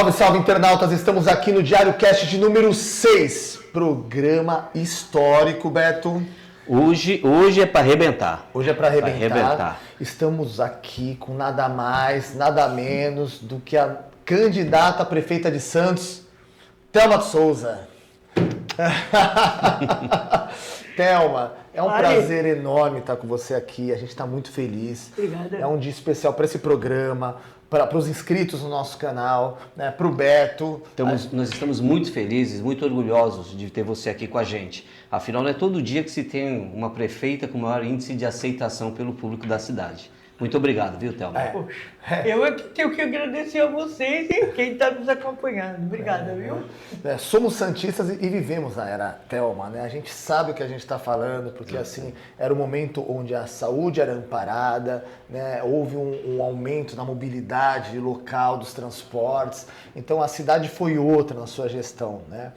Salve, salve, internautas! Estamos aqui no Diário Cast de número 6. Programa histórico, Beto. Hoje é para arrebentar. Hoje é para arrebentar. Estamos aqui com nada mais, nada menos do que a candidata a prefeita de Santos, Thelma de Souza. Thelma, é um prazer enorme estar com você aqui. A gente está muito feliz. Obrigada. É um dia especial para esse programa, para os inscritos no nosso canal, né, para o Beto. Nós estamos muito felizes, muito orgulhosos de ter você aqui com a gente. Afinal, não é todo dia que se tem uma prefeita com maior índice de aceitação pelo público da cidade. Muito obrigado, viu, Thelma? Eu é que tenho que agradecer a vocês e quem está nos acompanhando. Obrigada, viu? Somos santistas e vivemos na era Thelma, né? A gente sabe o que a gente está falando, porque assim, era o momento onde a saúde era amparada, né? Houve um aumento na mobilidade local dos transportes, então a cidade foi outra na sua gestão, né?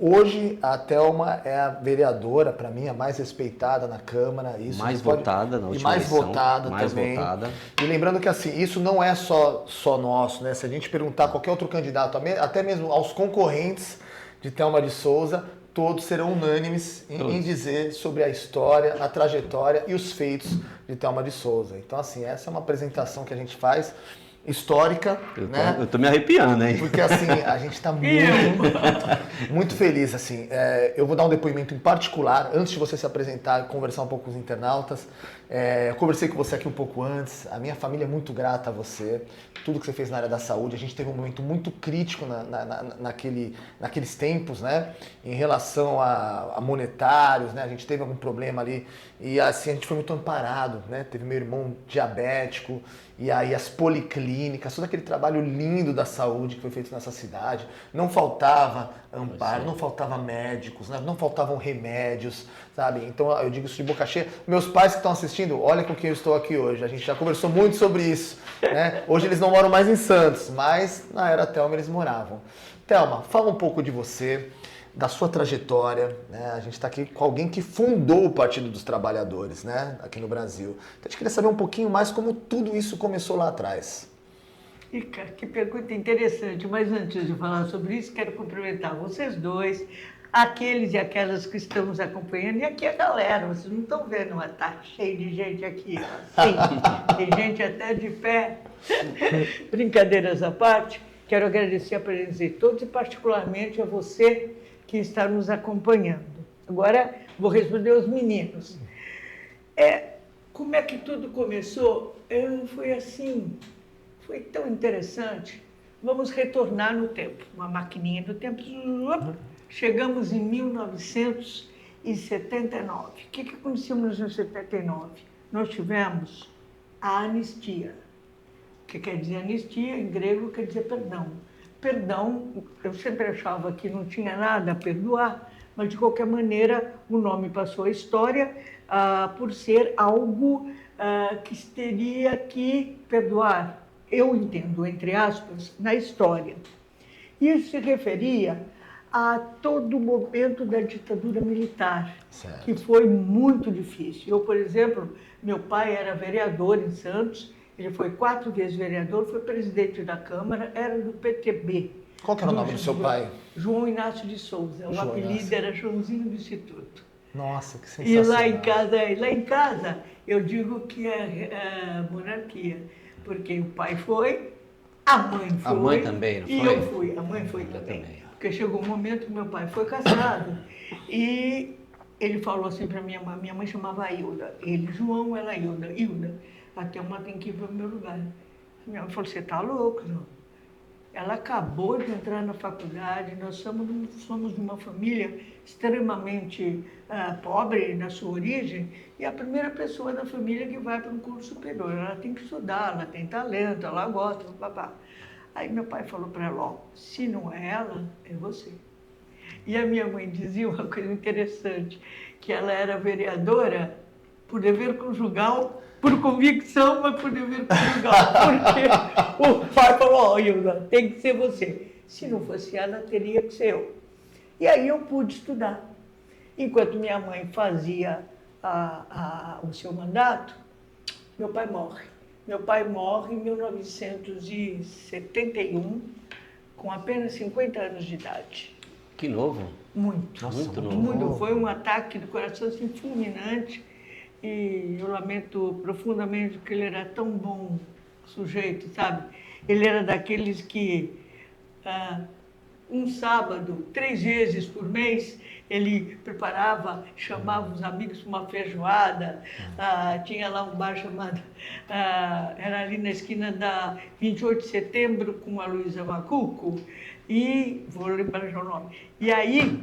Hoje a Thelma é a vereadora, para mim, a mais respeitada na Câmara. Isso mais votada na última eleição. E mais votada também. E lembrando que assim, isso não é só nosso, né? Se a gente perguntar a qualquer outro candidato, até mesmo aos concorrentes de Thelma de Souza, todos serão unânimes em dizer sobre a história, a trajetória e os feitos de Thelma de Souza. Então assim, essa é uma apresentação que a gente faz histórica, né? Eu tô me arrepiando, hein? Porque assim, a gente está muito feliz, assim. Eu vou dar um depoimento em particular, antes de você se apresentar e conversar um pouco com os internautas. Eu conversei com você aqui um pouco antes, a minha família é muito grata a você, tudo que você fez na área da saúde. A gente teve um momento muito crítico naqueles tempos, né? Em relação a monetários, né? A gente teve algum problema ali e assim, a gente foi muito amparado, né? Teve meu irmão diabético, e aí as policlínicas, todo aquele trabalho lindo da saúde que foi feito nessa cidade. Não faltava amparo, não faltava médicos, né? Não faltavam remédios, sabe? Então eu digo isso de boca cheia. Meus pais que estão assistindo, olha com quem eu estou aqui hoje. A gente já conversou muito sobre isso, né? Hoje eles não moram mais em Santos, mas na era Thelma eles moravam. Thelma, fala um pouco de você, da sua trajetória, né? A gente está aqui com alguém que fundou o Partido dos Trabalhadores, né? Aqui no Brasil. Então a gente queria saber um pouquinho mais como tudo isso começou lá atrás. Que pergunta interessante, mas antes de falar sobre isso, quero cumprimentar vocês dois, aqueles e aquelas que estão nos acompanhando, e aqui a galera, vocês não estão vendo, mas tá cheio de gente aqui, sim, tem gente até de pé. Brincadeiras à parte, quero agradecer a presença de todos e particularmente a você que está nos acompanhando. Agora vou responder aos meninos. Como é que tudo começou? Foi assim, foi tão interessante. Vamos retornar no tempo, uma maquininha do tempo. Chegamos em 1979. O que aconteceu em 1979? Nós tivemos a anistia. O que quer dizer anistia? Em grego quer dizer perdão. Perdão, eu sempre achava que não tinha nada a perdoar, mas de qualquer maneira o nome passou à história por ser algo que teria que perdoar. Eu entendo, entre aspas, na história. Isso se referia a todo o momento da ditadura militar, certo, que foi muito difícil. Eu, por exemplo, meu pai era vereador em Santos. Ele foi 4 vezes vereador, foi presidente da Câmara, era do PTB. Qual que era o nome do seu pai? João Inácio de Souza. O apelido era Joãozinho do Instituto. Nossa, que sensacional. E lá em casa, eu digo que é monarquia, porque o pai foi, a mãe foi. A mãe também, não foi? E eu fui, a mãe foi também. Porque chegou um momento que meu pai foi caçado e ele falou assim para minha mãe chamava Hilda. Ele, João, ela Hilda. Hilda, a Thelma tem que ir para o meu lugar. Minha mãe falou, você está louco, João? Ela acabou de entrar na faculdade, nós somos de uma família extremamente pobre na sua origem, e a primeira pessoa da família que vai para um curso superior, ela tem que estudar, ela tem talento, ela gosta, papá. Aí meu pai falou para ela, ó, se não é ela, é você. E a minha mãe dizia uma coisa interessante, que ela era vereadora por dever conjugal, por convicção, mas por dever conjugal. Porque o pai falou, ó, Hilda, tem que ser você. Se não fosse ela, teria que ser eu. E aí eu pude estudar. Enquanto minha mãe fazia o seu mandato, meu pai morre. Meu pai morre em 1971, com apenas 50 anos de idade. Que novo. Muito. Nossa, muito novo. Muito. Foi um ataque do coração assim, fulminante. E eu lamento profundamente porque ele era tão bom sujeito, sabe? Ele era daqueles que um sábado, 3 vezes por mês, ele preparava, chamava os amigos para uma feijoada. Tinha lá um bar chamado, era ali na esquina da 28 de setembro com a Luísa Macuco, e vou lembrar já o nome. E aí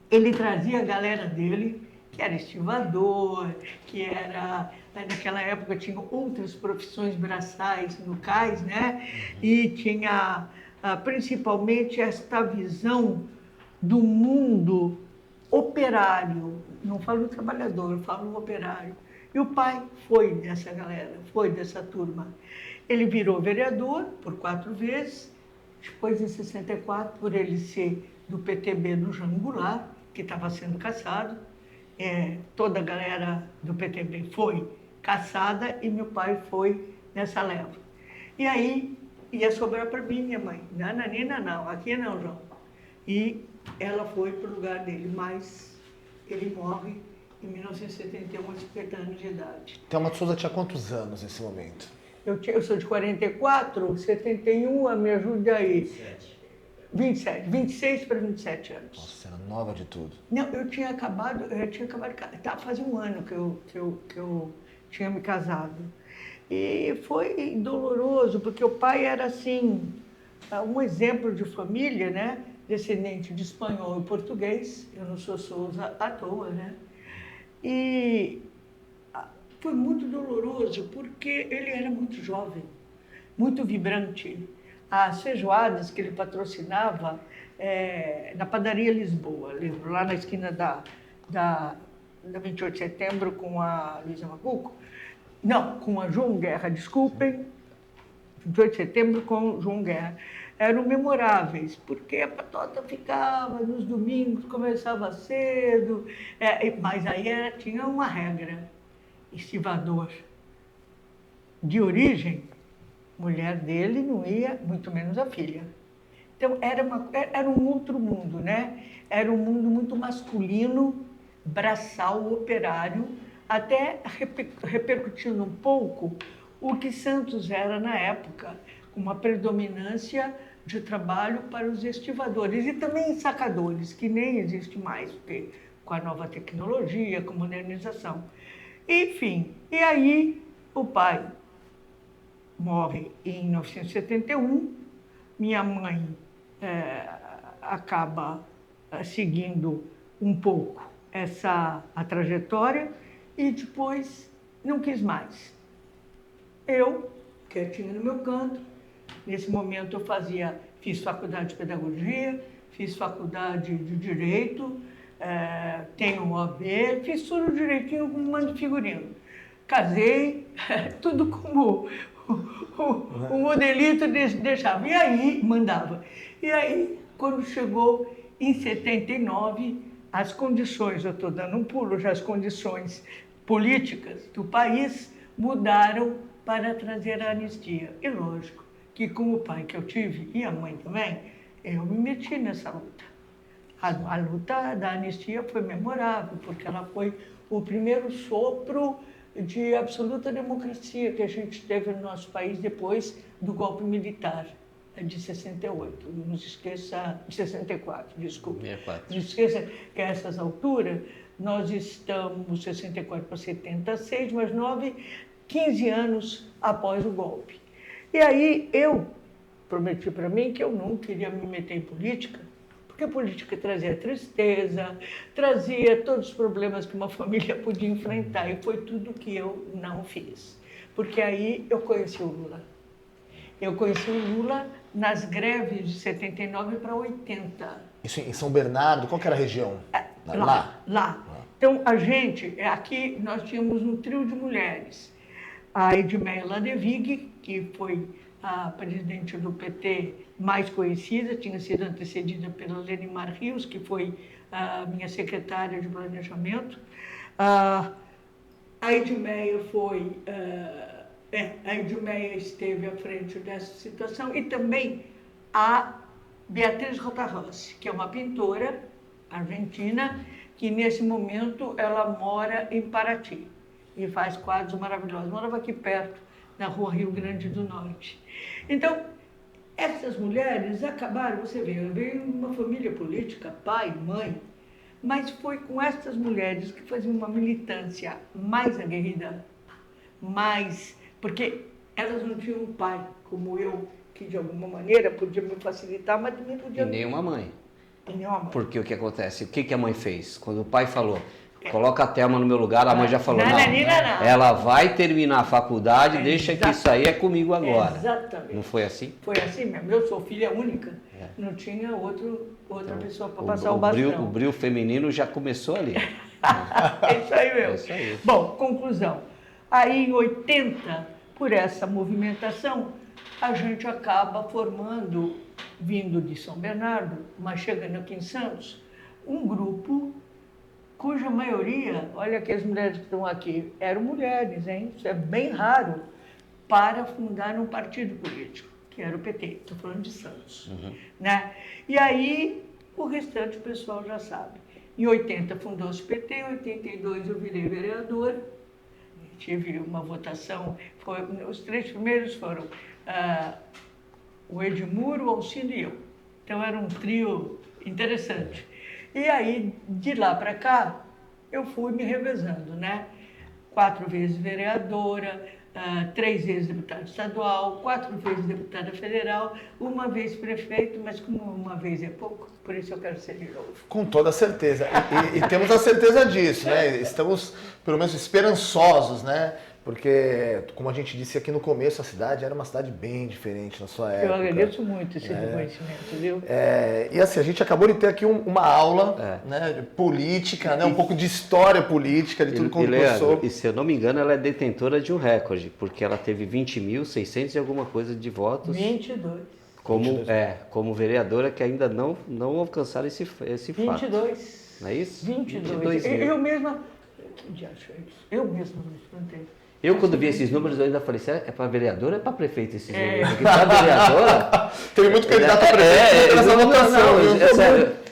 ele trazia a galera dele, que era estivador, que era... Naquela época tinha outras profissões braçais no cais, né? E tinha principalmente esta visão do mundo operário. Não falo do trabalhador, eu falo do operário. E o pai foi dessa galera, foi dessa turma. Ele virou vereador por 4 vezes, depois em 64, por ele ser do PTB do Jango Goulart, que estava sendo caçado. Toda a galera do PTB foi caçada e meu pai foi nessa leva. E aí ia sobrar para mim, minha mãe. Não, Nanina, não, aqui não, João. E ela foi para o lugar dele, mas ele morre em 1971, aos 50 anos de idade. Thelma de Souza tinha quantos anos nesse momento? Eu sou de 44, 71, me ajude aí. 27, 26 para 27 anos. Nossa, era nova de tudo. Não, eu tinha acabado fazia um ano que eu tinha me casado. E foi doloroso, porque o pai era, assim, um exemplo de família, né? Descendente de espanhol e português. Eu não sou Souza à toa, né? E foi muito doloroso, porque ele era muito jovem, muito vibrante. As feijoadas que ele patrocinava na padaria Lisboa, lembro, lá na esquina da 28 de setembro com a Luísa Macuco. Não, com a João Guerra, desculpem. 28 de setembro com o João Guerra. Eram memoráveis, porque a patota ficava nos domingos, começava cedo, mas aí tinha uma regra. Estivador de origem, mulher dele não ia, muito menos a filha. Então, era um outro mundo, né? Era um mundo muito masculino, braçal, operário, até repercutindo um pouco o que Santos era na época, com uma predominância de trabalho para os estivadores e também sacadores, que nem existe mais, porque com a nova tecnologia, com a modernização. Enfim, e aí o pai morre em 1971, minha mãe acaba seguindo um pouco a trajetória e depois não quis mais. Eu, quietinha no meu canto, nesse momento eu fiz faculdade de pedagogia, fiz faculdade de direito, tenho OAB, fiz tudo direitinho como mando figurino. Casei, tudo como o modelito deixava. E aí, mandava. E aí, quando chegou em 79, as condições, eu estou dando um pulo já, as condições políticas do país mudaram para trazer a anistia. E lógico que com o pai que eu tive, e a mãe também, eu me meti nessa luta. A luta da anistia foi memorável, porque ela foi o primeiro sopro de absoluta democracia que a gente teve no nosso país depois do golpe militar de 68. Não se esqueça, de 64, desculpe. 64. Não se esqueça que a essas alturas nós estamos 64 para 76, mais 15 anos após o golpe. E aí eu prometi para mim que eu não queria me meter em política, porque a política trazia tristeza, trazia todos os problemas que uma família podia enfrentar, e foi tudo que eu não fiz. Porque aí eu conheci o Lula. Eu conheci o Lula nas greves de 79 para 80. Isso em São Bernardo? Qual que era a região? Lá. Então, aqui nós tínhamos um trio de mulheres. A Edmeia Ladevig, que foi a presidente do PT mais conhecida, tinha sido antecedida pela Lenimar Rios, que foi a minha secretária de planejamento. A Edmeia a Edmeia esteve à frente dessa situação, e também a Beatriz Rotarrossi, que é uma pintora argentina, que nesse momento ela mora em Paraty e faz quadros maravilhosos. Morava aqui perto, na rua Rio Grande do Norte. Então, essas mulheres acabaram, você vê, eu venho de uma família política, pai, mãe, mas foi com essas mulheres que faziam uma militância mais aguerrida, mais... Porque elas não tinham um pai, como eu, que de alguma maneira podia me facilitar, mas também podia... E nem uma mãe. E nem uma mãe. Porque o que acontece? O que a mãe fez? Quando o pai falou, coloca a Thelma no meu lugar, a mãe já falou, não, ela vai terminar a faculdade, deixa que isso aí é comigo agora. Exatamente. Não foi assim? Foi assim mesmo. Eu sou filha única, não tinha outra pessoa para passar o bastão. O brilho feminino já começou ali. É isso aí mesmo. É isso aí. Bom, conclusão. Aí em 80, por essa movimentação, a gente acaba formando, vindo de São Bernardo, mas chegando aqui em Santos, um grupo cuja maioria, olha que as mulheres que estão aqui, eram mulheres, hein? Isso é bem raro, para fundar um partido político, que era o PT, estou falando de Santos. Né? E aí, o restante o pessoal já sabe. Em 80 fundou-se o PT, em 82 eu virei vereadora, tive uma votação, os 3 primeiros foram o Edmuro, o Alcindo e eu. Então era um trio interessante. E aí, de lá para cá, eu fui me revezando, né? 4 vezes vereadora, 3 vezes deputada estadual, 4 vezes deputada federal, 1 vez prefeito, mas como 1 vez é pouco, por isso eu quero ser de novo. Com toda certeza. E temos a certeza disso, né? Estamos, pelo menos, esperançosos, né? Porque, como a gente disse aqui no começo, a cidade era uma cidade bem diferente na sua época. Eu agradeço muito esse reconhecimento, viu? E assim, a gente acabou de ter aqui uma aula né, de política, né, um pouco de história política, de tudo como começou. E se eu não me engano, ela é detentora de um recorde, porque ela teve 20.600 e alguma coisa de votos. 22. Como vereadora, que ainda não alcançaram esse fato. 22. Não é isso? 22 mil. Eu mesma... Que diacho é isso? Eu mesma me espantei. Eu, quando vi esses números, eu ainda falei, é para vereadora ou é para prefeito esses números? Porque para vereadora... Tem muito candidato a prefeito nessa votação.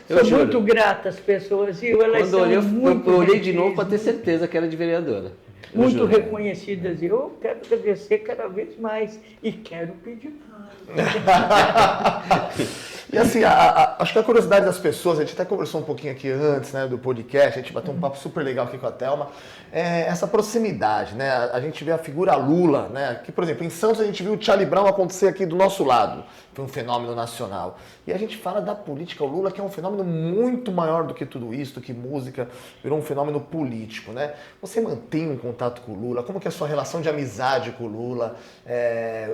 Eu sou muito grata às pessoas e elas são muito eu olhei de novo para ter certeza que era de vereadora. Muito reconhecidas. E eu quero agradecer cada vez mais e quero pedir mais. E assim, acho que a curiosidade das pessoas, a gente até conversou um pouquinho aqui antes, né, do podcast, a gente bateu um papo super legal aqui com a Thelma, essa proximidade, né, a gente vê a figura Lula, né, que, por exemplo, em Santos a gente viu o Charlie Brown acontecer aqui do nosso lado, foi um fenômeno nacional, e a gente fala da política, o Lula que é um fenômeno muito maior do que tudo isso, do que música, virou um fenômeno político, né, você mantém um contato com o Lula, como que é a sua relação de amizade com o Lula,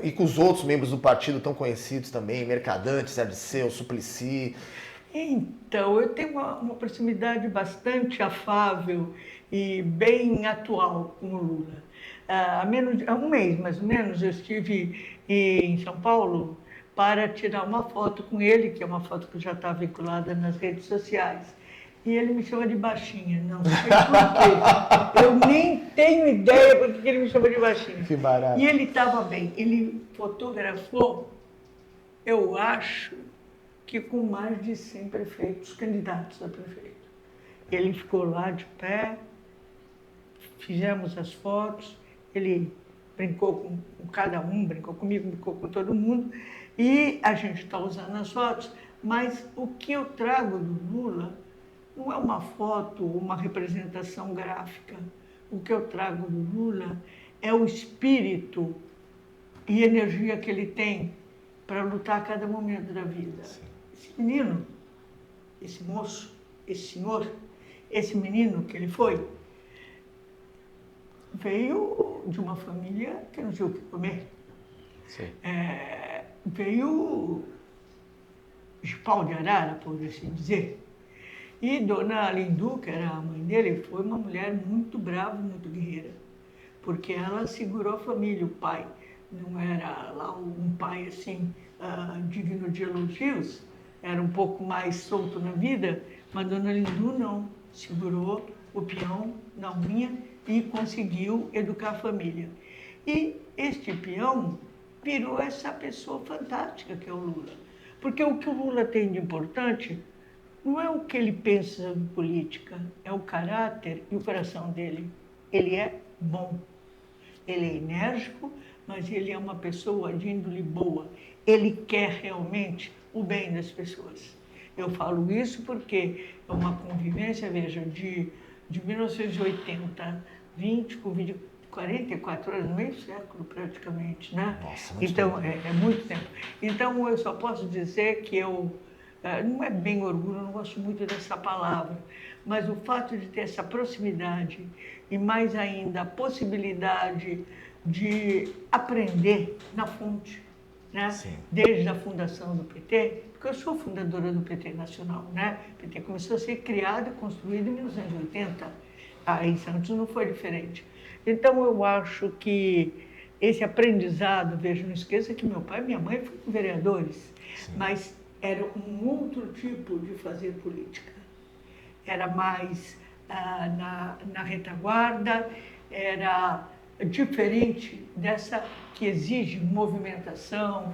e com os outros membros do partido tão conhecidos também, Mercadante, Zé Dirceu, Suplicy? Então, eu tenho uma proximidade bastante afável e bem atual com o Lula. Há um mês, mais ou menos, eu estive em São Paulo para tirar uma foto com ele, que é uma foto que já está vinculada nas redes sociais. E ele me chama de baixinha, não sei por quê. Eu nem tenho ideia por que ele me chama de baixinha. Que barato. E ele estava bem, ele fotografou, eu acho, que com mais de 100 prefeitos, candidatos a prefeito. Ele ficou lá de pé, fizemos as fotos, ele brincou com cada um, brincou comigo, brincou com todo mundo, e a gente está usando as fotos, mas o que eu trago do Lula não é uma foto ou uma representação gráfica. O que eu trago do Lula é o espírito e energia que ele tem para lutar a cada momento da vida. Sim. Esse menino, esse moço, esse senhor, esse menino que ele foi, veio de uma família que não tinha o que comer. Sim. Veio de pau de arara, por assim dizer. E Dona Lindu, que era a mãe dele, foi uma mulher muito brava, muito guerreira, porque ela segurou a família. O pai não era lá um pai assim digno de elogios, era um pouco mais solto na vida, mas Dona Lindu não, segurou o peão na unha e conseguiu educar a família. E este peão virou essa pessoa fantástica que é o Lula, Porque o que o Lula tem de importante não é o que ele pensa em política, é o caráter e o coração dele. Ele é bom, ele é enérgico, mas ele é uma pessoa de índole boa. Ele quer realmente o bem das pessoas. Eu falo isso porque é uma convivência, veja, de 1980, 44 anos, meio século praticamente, né? Nossa, muito então, tempo. é muito tempo. Então, eu só posso dizer que não é bem orgulho, eu não gosto muito dessa palavra, mas o fato de ter essa proximidade e mais ainda a possibilidade de aprender na fonte, né? Sim. Desde a fundação do PT, porque eu sou fundadora do PT Nacional, né? O PT começou a ser criado e construído em 1980, aí em Santos não foi diferente. Então eu acho que esse aprendizado, veja, não esqueça que meu pai e minha mãe foram vereadores, Sim. mas era um outro tipo de fazer política. Era mais na retaguarda, era diferente dessa que exige movimentação,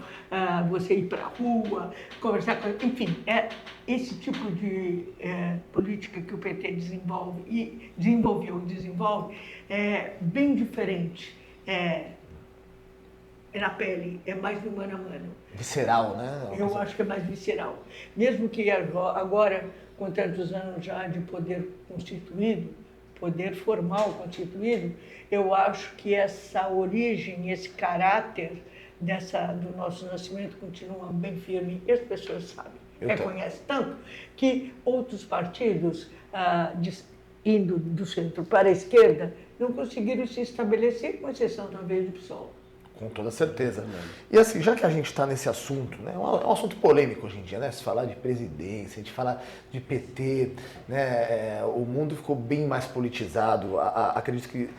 você ir para a rua, conversar com... Enfim, é esse tipo de política que o PT desenvolve e desenvolve, é bem diferente. É na pele, é mais no mano a mano. Visceral, né? Eu acho que é mais visceral. Mesmo que agora, com tantos anos já de poder constituído, poder formal constituído, eu acho que essa origem, esse caráter do nosso nascimento continua bem firme e as pessoas sabem, reconhecem tanto que outros partidos, indo do centro para a esquerda, não conseguiram se estabelecer, com exceção talvez do PSOL. Com toda certeza. E assim, já que a gente está nesse assunto, né, é um assunto polêmico hoje em dia, né? Se falar de presidência, de falar de PT, né, o mundo ficou bem mais politizado. Acredito que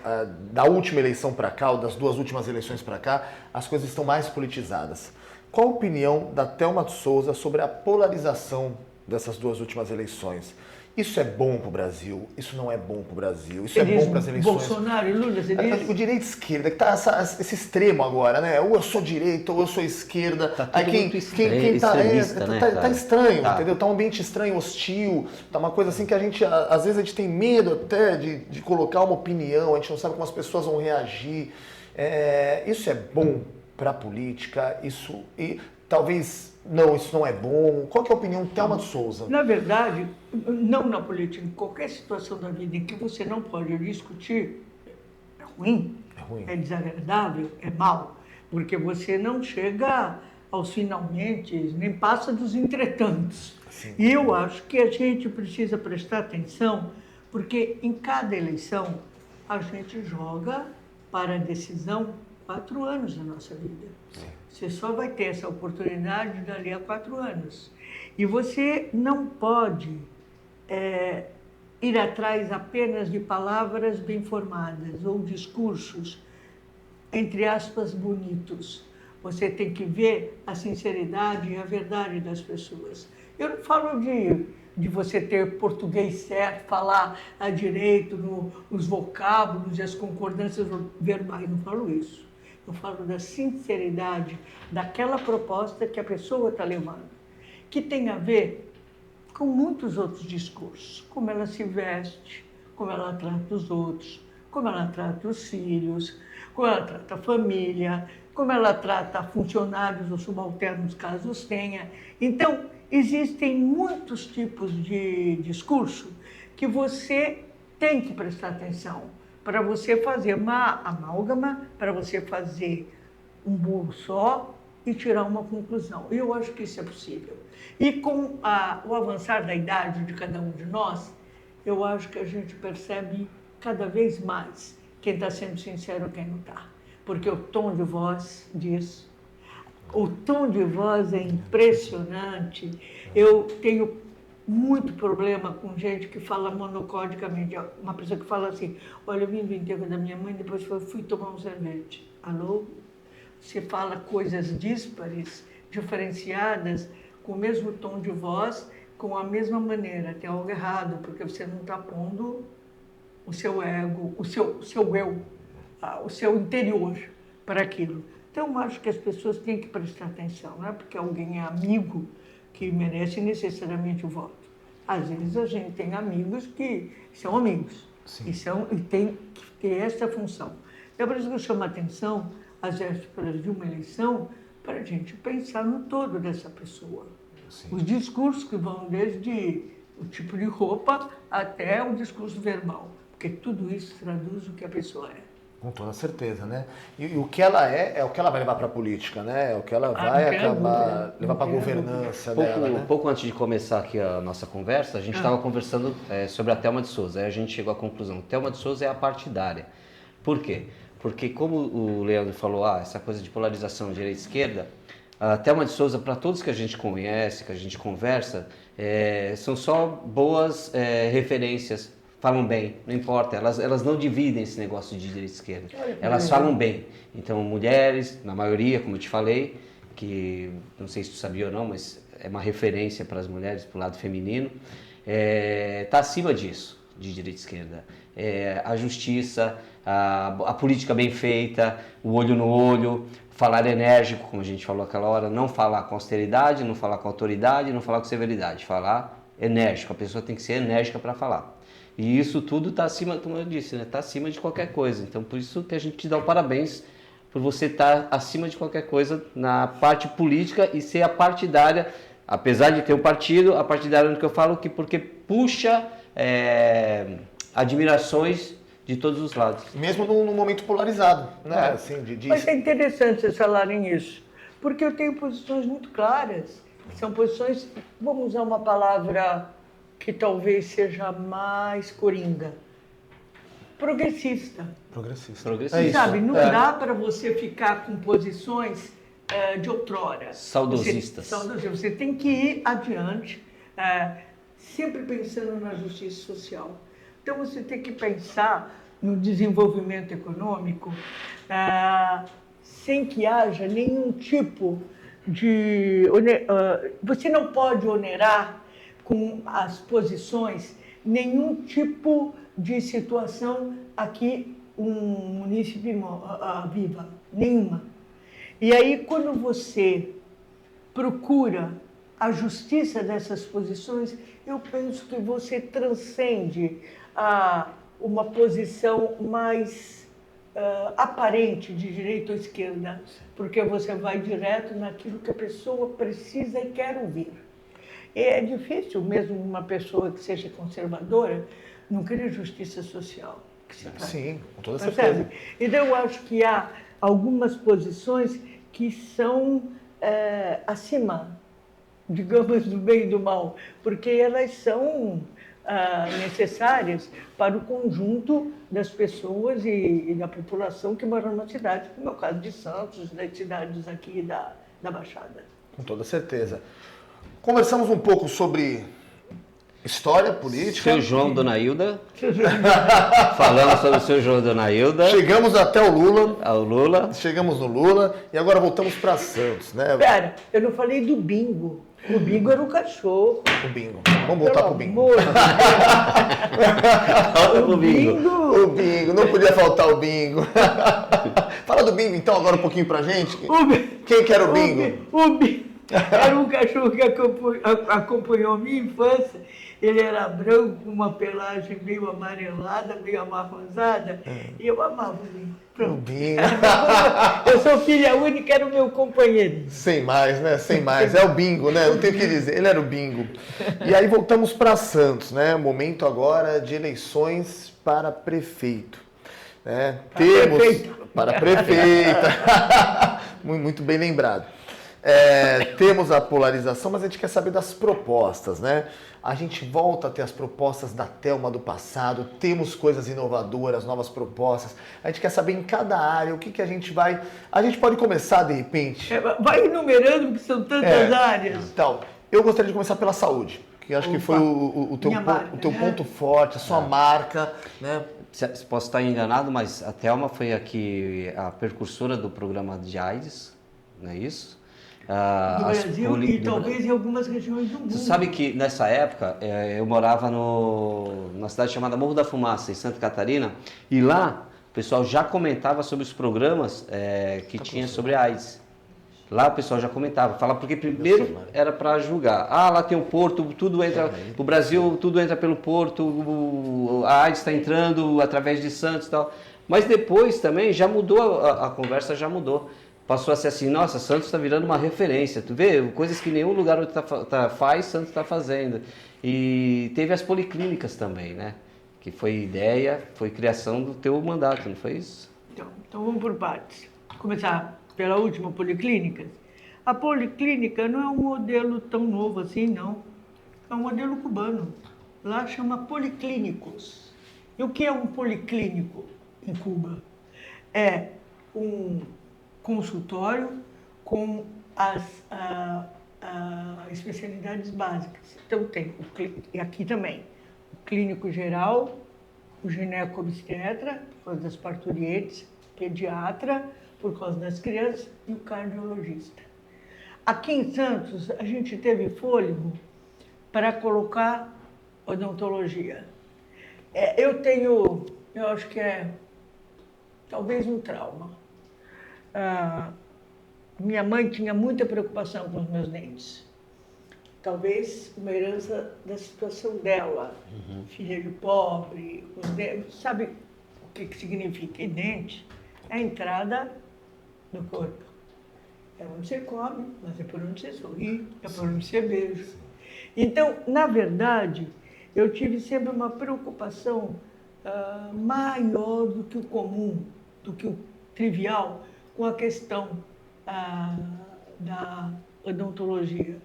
da última eleição para cá, ou das duas últimas eleições para cá, as coisas estão mais politizadas. Qual a opinião da Thelma de Souza sobre a polarização dessas duas últimas eleições? Isso é bom para o Brasil? Isso não é bom para o Brasil? Isso é bom para as eleições? Bolsonaro e Lula, você diz? O direita e esquerda, que tá esse extremo agora, né? Ou eu sou direita, ou eu sou esquerda. Tá aí quem tá estranho, tá. entendeu? Tá um ambiente estranho, hostil, tá uma coisa assim que às vezes a gente tem medo até de colocar uma opinião, a gente não sabe como as pessoas vão reagir. Isso é bom para a política, talvez... Não, isso não é bom. Qual que é a opinião de Thelma de Souza? Na verdade, não na política, em qualquer situação da vida em que você não pode discutir, é ruim, é desagradável, é mal, porque você não chega aos finalmente, nem passa dos entretantos. Sim. E eu acho que a gente precisa prestar atenção, porque em cada eleição a gente joga para a decisão 4 anos da nossa vida. Sim. Você só vai ter essa oportunidade dali a 4 anos. E você não pode ir atrás apenas de palavras bem formadas ou discursos, entre aspas, bonitos. Você tem que ver a sinceridade e a verdade das pessoas. Eu não falo de você ter português certo, falar a direito nos vocábulos e as concordâncias verbais, não falo isso. Eu falo da sinceridade daquela proposta que a pessoa está levando, que tem a ver com muitos outros discursos, como ela se veste, como ela trata os outros, como ela trata os filhos, como ela trata a família, como ela trata funcionários ou subalternos, caso os tenha. Então, existem muitos tipos de discurso que você tem que prestar atenção para você fazer uma amálgama, para você fazer um bolo só e tirar uma conclusão. E eu acho que isso é possível. E com o avançar da idade de cada um de nós, eu acho que a gente percebe cada vez mais quem está sendo sincero e quem não está. Porque o tom de voz diz. O tom de voz é impressionante. Eu tenho muito problema com gente que fala monocordicamente. Uma pessoa que fala assim, olha, eu vim do enterro da minha mãe, depois fui tomar um sorvete. Alô? Você fala coisas díspares, diferenciadas, com o mesmo tom de voz, com a mesma maneira. Tem algo errado, porque você não está pondo o seu ego, o seu eu, o seu interior para aquilo. Então, eu acho que as pessoas têm que prestar atenção, não é porque alguém é amigo que merecem necessariamente o voto. Às vezes a gente tem amigos que são amigos e tem que ter essa função. É por isso que eu chamo a atenção às vésperas de uma eleição para a gente pensar no todo dessa pessoa. Sim. Os discursos que vão desde o tipo de roupa até o discurso verbal, porque tudo isso traduz o que a pessoa é. Com toda certeza, né? E o que ela é o que ela vai levar para a política, né? É o que ela vai acabar levar para a governança dela, né? Pouco antes de começar aqui a nossa conversa, a gente estava conversando sobre a Thelma de Souza. Aí a gente chegou à conclusão: Thelma de Souza é a partidária. Por quê? Porque, como o Leandro falou, essa coisa de polarização direita-esquerda, a Thelma de Souza, para todos que a gente conhece, que a gente conversa, são só boas referências. Falam bem, não importa, elas não dividem esse negócio de direita e esquerda, elas falam bem. Então, mulheres, na maioria, como eu te falei, que não sei se tu sabia ou não, mas é uma referência para as mulheres, para o lado feminino, está acima disso, de direita e esquerda. A justiça, a política bem feita, o olho no olho, falar enérgico, como a gente falou aquela hora, não falar com austeridade, não falar com autoridade, não falar com severidade, falar enérgico, a pessoa tem que ser enérgica para falar. E isso tudo está acima, como eu disse, né? Está acima de qualquer coisa. Então, por isso que a gente te dá o parabéns por você estar acima de qualquer coisa na parte política e ser a partidária, apesar de ter um partido, a partidária no que eu falo, porque puxa admirações de todos os lados. Mesmo num momento polarizado, né? Assim, Mas é interessante vocês falarem isso, porque eu tenho posições muito claras. São posições, vamos usar uma palavra que talvez seja mais coringa, progressista. Progressista. Sabe, não dá para você ficar com posições de outrora. Saudosistas. Você tem que ir adiante, sempre pensando na justiça social. Então você tem que pensar no desenvolvimento econômico sem que haja nenhum tipo de... Você não pode onerar com as posições, nenhum tipo de situação aqui um município viva, nenhuma. E aí, quando você procura a justiça dessas posições, eu penso que você transcende uma posição mais aparente de direita ou esquerda, porque você vai direto naquilo que a pessoa precisa e quer ouvir. É difícil, mesmo uma pessoa que seja conservadora, não querer justiça social. Sim, com toda certeza. Então, eu acho que há algumas posições que são acima, digamos, do bem e do mal, porque elas são necessárias para o conjunto das pessoas e da população que moram na cidade, como é o caso de Santos, das cidades aqui da Baixada. Com toda certeza. Conversamos um pouco sobre história, política. Seu João, Dona Hilda. Falamos sobre o seu João, Dona Hilda. Chegamos até o Lula. Ao Lula. Chegamos no Lula e agora voltamos para Santos, né? Pera, eu não falei do bingo. O bingo era um cachorro. O bingo. Vamos voltar pro bingo. O bingo. O bingo, não podia faltar o bingo. Fala do bingo então agora um pouquinho pra gente. Quem que era o bingo? O bingo era um cachorro que acompanhou minha infância. Ele era branco, com uma pelagem meio amarelada, meio amarronzada. E eu amava o bingo. O bingo. Eu sou filha única, era o meu companheiro. Sem mais, né? Sem mais. É o bingo, né? Não tem o que dizer. Ele era o bingo. E aí voltamos para Santos, né? Momento agora de eleições para prefeito. Né? Para prefeita. Muito bem lembrado. Temos a polarização, mas a gente quer saber das propostas, né? A gente volta a ter as propostas da Thelma do passado, temos coisas inovadoras, novas propostas. A gente quer saber em cada área o que a gente vai... A gente pode começar, de repente... Vai enumerando, porque são tantas áreas. Então, eu gostaria de começar pela saúde, que acho que foi o teu ponto forte, a sua marca, né? Posso estar enganado, mas a Thelma foi aqui a precursora do programa de AIDS, não é isso? No Brasil e talvez em algumas regiões do mundo. Você sabe que nessa época eu morava numa cidade chamada Morro da Fumaça, em Santa Catarina, e lá o pessoal já comentava sobre os programas que tinha sobre AIDS. Lá o pessoal já comentava, fala porque primeiro era para julgar. Ah, lá tem o porto, tudo entra, o Brasil, tudo entra pelo porto, a AIDS está entrando através de Santos e tal. Mas depois também já mudou, a conversa já mudou. Passou a ser assim, nossa, Santos está virando uma referência. Tu vê, coisas que nenhum lugar onde faz, Santos está fazendo. E teve as policlínicas também, né? Que foi ideia, foi criação do teu mandato, não foi isso? Então vamos por partes. Começar pela última policlínica. A policlínica não é um modelo tão novo assim, não. É um modelo cubano. Lá chama policlínicos. E o que é um policlínico em Cuba? É um consultório com as especialidades básicas. Então tem, e aqui também, o clínico geral, o gineco-obstetra, por causa das parturientes, pediatra, por causa das crianças, e o cardiologista. Aqui em Santos, a gente teve fôlego para colocar odontologia. Eu acho que é talvez um trauma. Minha mãe tinha muita preocupação com os meus dentes. Talvez uma herança da situação dela, filha de pobre, os dentes. Sabe o que significa? E dente é a entrada no corpo. É onde você come, mas é por onde você sorri, é por onde você beija. Então, na verdade, eu tive sempre uma preocupação maior do que o comum, do que o trivial, com a questão da odontologia.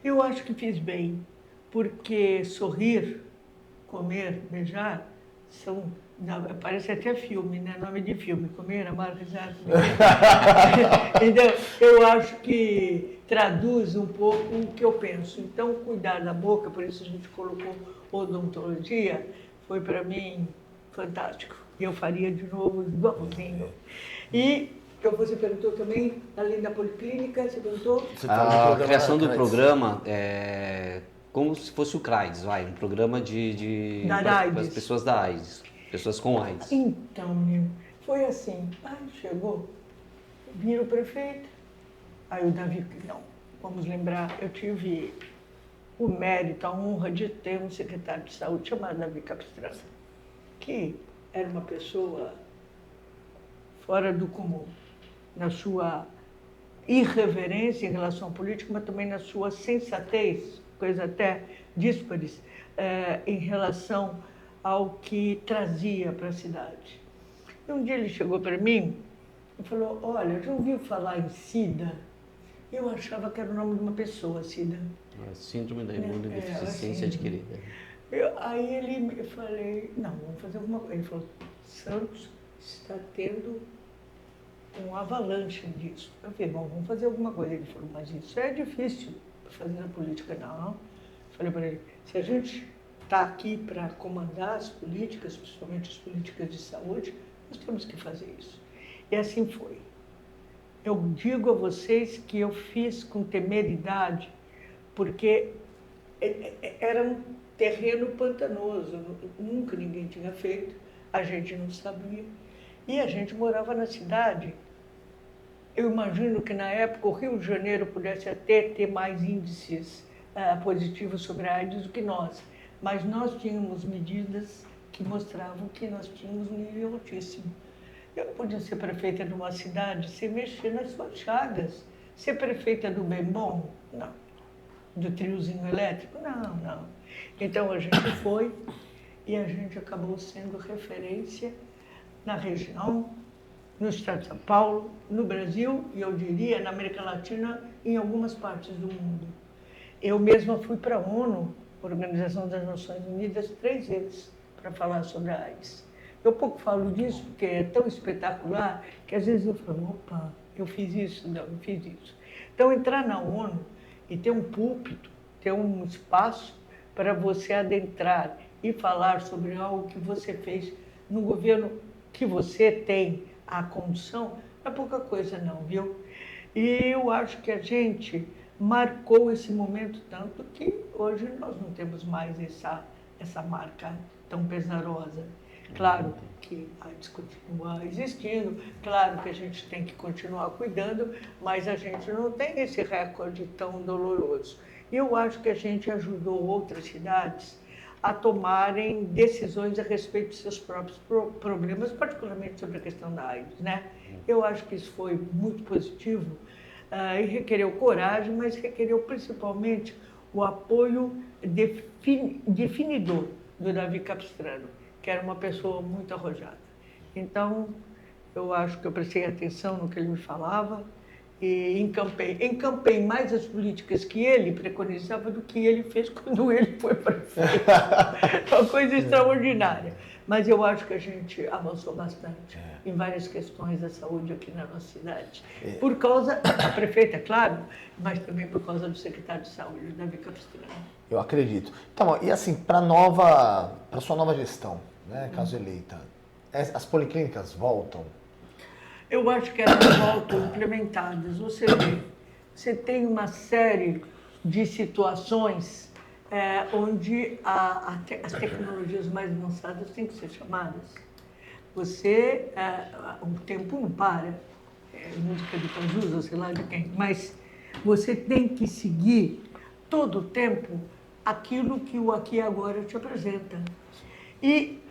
Eu acho que fiz bem, porque sorrir, comer, beijar, parece até filme, né? Nome de filme, comer, amar, rezar. Então, eu acho que traduz um pouco o que eu penso. Então, cuidar da boca, por isso a gente colocou odontologia, foi para mim fantástico. Eu faria de novo igualzinho. E você perguntou também, além da policlínica, você perguntou? A criação do programa é como se fosse o CRAIDS, um programa para as pessoas da AIDS, pessoas com AIDS. Então, menino, foi assim, chegou, vira o prefeito, aí o Davi, não, vamos lembrar, eu tive o mérito, a honra de ter um secretário de saúde chamado Davi Capistrano, que era uma pessoa fora do comum, na sua irreverência em relação à política, mas também na sua sensatez, coisa até díspares, em relação ao que trazia para a cidade. E um dia ele chegou para mim e falou, olha, já ouviu falar em SIDA? Eu achava que era o nome de uma pessoa, SIDA. Síndrome da imunodeficiência adquirida. Aí eu falei, não, vamos fazer alguma coisa. Ele falou, Santos está tendo um avalanche disso. Eu falei, bom, vamos fazer alguma coisa. Ele falou, mas isso é difícil fazer na política, não. Eu falei para ele, se a gente está aqui para comandar as políticas, principalmente as políticas de saúde, nós temos que fazer isso. E assim foi. Eu digo a vocês que eu fiz com temeridade, porque era um terreno pantanoso, nunca ninguém tinha feito, a gente não sabia. E a gente morava na cidade. Eu imagino que na época o Rio de Janeiro pudesse até ter mais índices positivos sobre a AIDS do que nós, mas nós tínhamos medidas que mostravam que nós tínhamos um nível altíssimo. Eu não podia ser prefeita de uma cidade sem mexer nas suas chagas. Ser prefeita do bem bom? Não. Do triozinho elétrico? Não, não. Então a gente foi e a gente acabou sendo referência na região, no estado de São Paulo, no Brasil e eu diria na América Latina e em algumas partes do mundo. Eu mesma fui para a ONU, Organização das Nações Unidas, 3 vezes para falar sobre a AIDS. Eu pouco falo disso porque é tão espetacular que às vezes eu falo, opa, eu fiz isso, não, eu fiz isso. Então entrar na ONU e ter um púlpito, ter um espaço para você adentrar e falar sobre algo que você fez no governo que você tem a condição, não é pouca coisa não, viu? E eu acho que a gente marcou esse momento tanto que hoje nós não temos mais essa marca tão pesarosa. Claro que a AIDS continua existindo, claro que a gente tem que continuar cuidando, mas a gente não tem esse recorde tão doloroso. E eu acho que a gente ajudou outras cidades a tomarem decisões a respeito de seus próprios problemas, particularmente sobre a questão da AIDS, né? Eu acho que isso foi muito positivo e requereu coragem, mas requereu principalmente o apoio definidor do Davi Capistrano, que era uma pessoa muito arrojada. Então, eu acho que eu prestei atenção no que ele me falava e encampei mais as políticas que ele preconizava do que ele fez quando ele foi prefeito. Uma coisa extraordinária. Mas eu acho que a gente avançou bastante em várias questões da saúde aqui na nossa cidade. Por causa da prefeita, claro, mas também por causa do secretário de saúde, Davi Capistrano. Eu acredito. Então, e assim, para sua nova gestão, né, caso eleita, as policlínicas voltam? Eu acho que elas voltam implementadas. Você tem uma série de situações onde as tecnologias mais avançadas têm que ser chamadas. O tempo não para, música de Cazuza, sei lá de quem, mas você tem que seguir todo o tempo aquilo que o Aqui e Agora te apresenta. E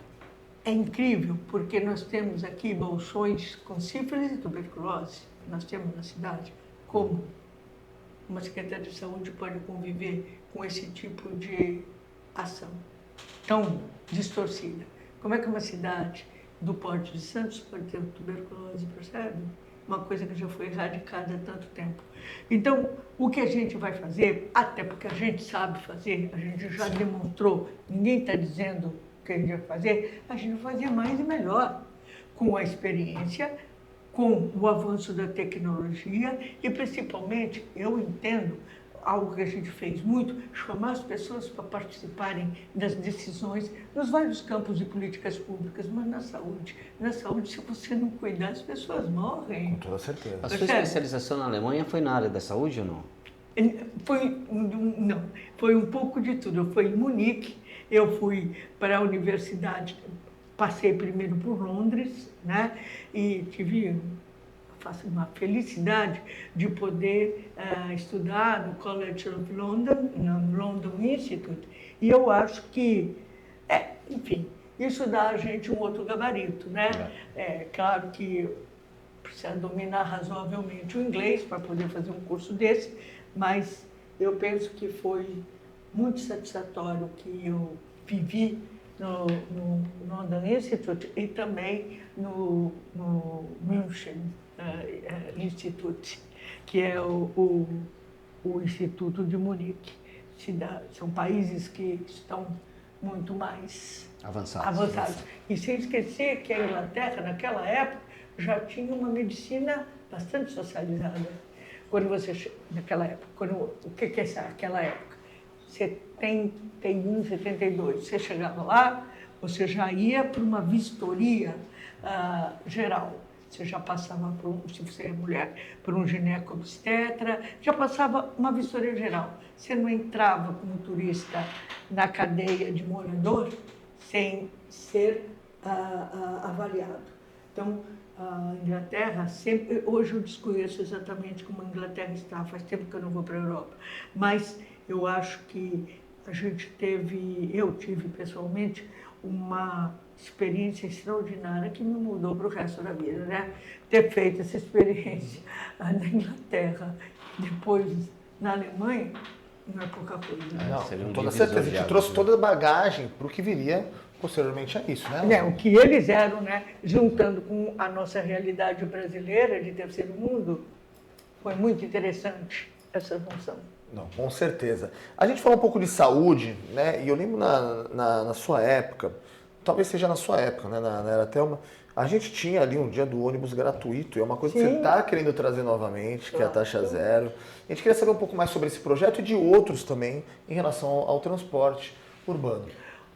é incrível, porque nós temos aqui bolsões com sífilis e tuberculose, nós temos na cidade. Como uma secretaria de saúde pode conviver com esse tipo de ação tão distorcida? Como é que uma cidade do porte de Santos pode ter tuberculose, percebe? Uma coisa que já foi erradicada há tanto tempo. Então, o que a gente vai fazer, até porque a gente sabe fazer, a gente já demonstrou, ninguém está dizendo que a gente vai fazer, a gente vai fazer mais e melhor, com a experiência, com o avanço da tecnologia e, principalmente, eu entendo, algo que a gente fez muito, chamar as pessoas para participarem das decisões nos vários campos de políticas públicas, mas na saúde. Na saúde, se você não cuidar, as pessoas morrem. Com toda certeza. A sua especialização na Alemanha foi na área da saúde ou não? Não, foi um pouco de tudo. Eu fui em Munique, eu fui para a universidade, passei primeiro por Londres, né? E tive uma felicidade de poder estudar no College of London, no London Institute, e eu acho que, enfim, isso dá a gente um outro gabarito, né? É claro que precisa dominar razoavelmente o inglês para poder fazer um curso desse, mas eu penso que foi muito satisfatório que eu vivi no London Institute e também no München Institute, que é o Instituto de Munique. São países que estão muito mais avançados. E sem esquecer que a Inglaterra, naquela época, já tinha uma medicina bastante socializada. Naquela época, o que é aquela época? 71, 72, você chegava lá, você já ia para uma vistoria geral. Você já passava, se você é mulher, por um gineco-obstetra, já passava uma vistoria geral. Você não entrava como turista na cadeia de morador sem ser avaliado. Então, a Inglaterra sempre... Hoje eu desconheço exatamente como a Inglaterra está, faz tempo que eu não vou para a Europa, mas eu acho que eu tive pessoalmente uma experiência extraordinária que me mudou para o resto da vida, né? Ter feito essa experiência na Inglaterra, depois na Alemanha, não é pouca coisa. Né? Não, com toda certeza. A gente trouxe toda a bagagem para o que viria posteriormente a isso, né? O que eles eram, né? Juntando com a nossa realidade brasileira de terceiro mundo, foi muito interessante essa função. Não, com certeza. A gente falou um pouco de saúde, né? E eu lembro na sua época, talvez seja na sua época, né? Na Era Thelma, a gente tinha ali um dia do ônibus gratuito. E é uma coisa que você está querendo trazer novamente, que é a taxa zero. A gente queria saber um pouco mais sobre esse projeto e de outros também em relação ao transporte urbano.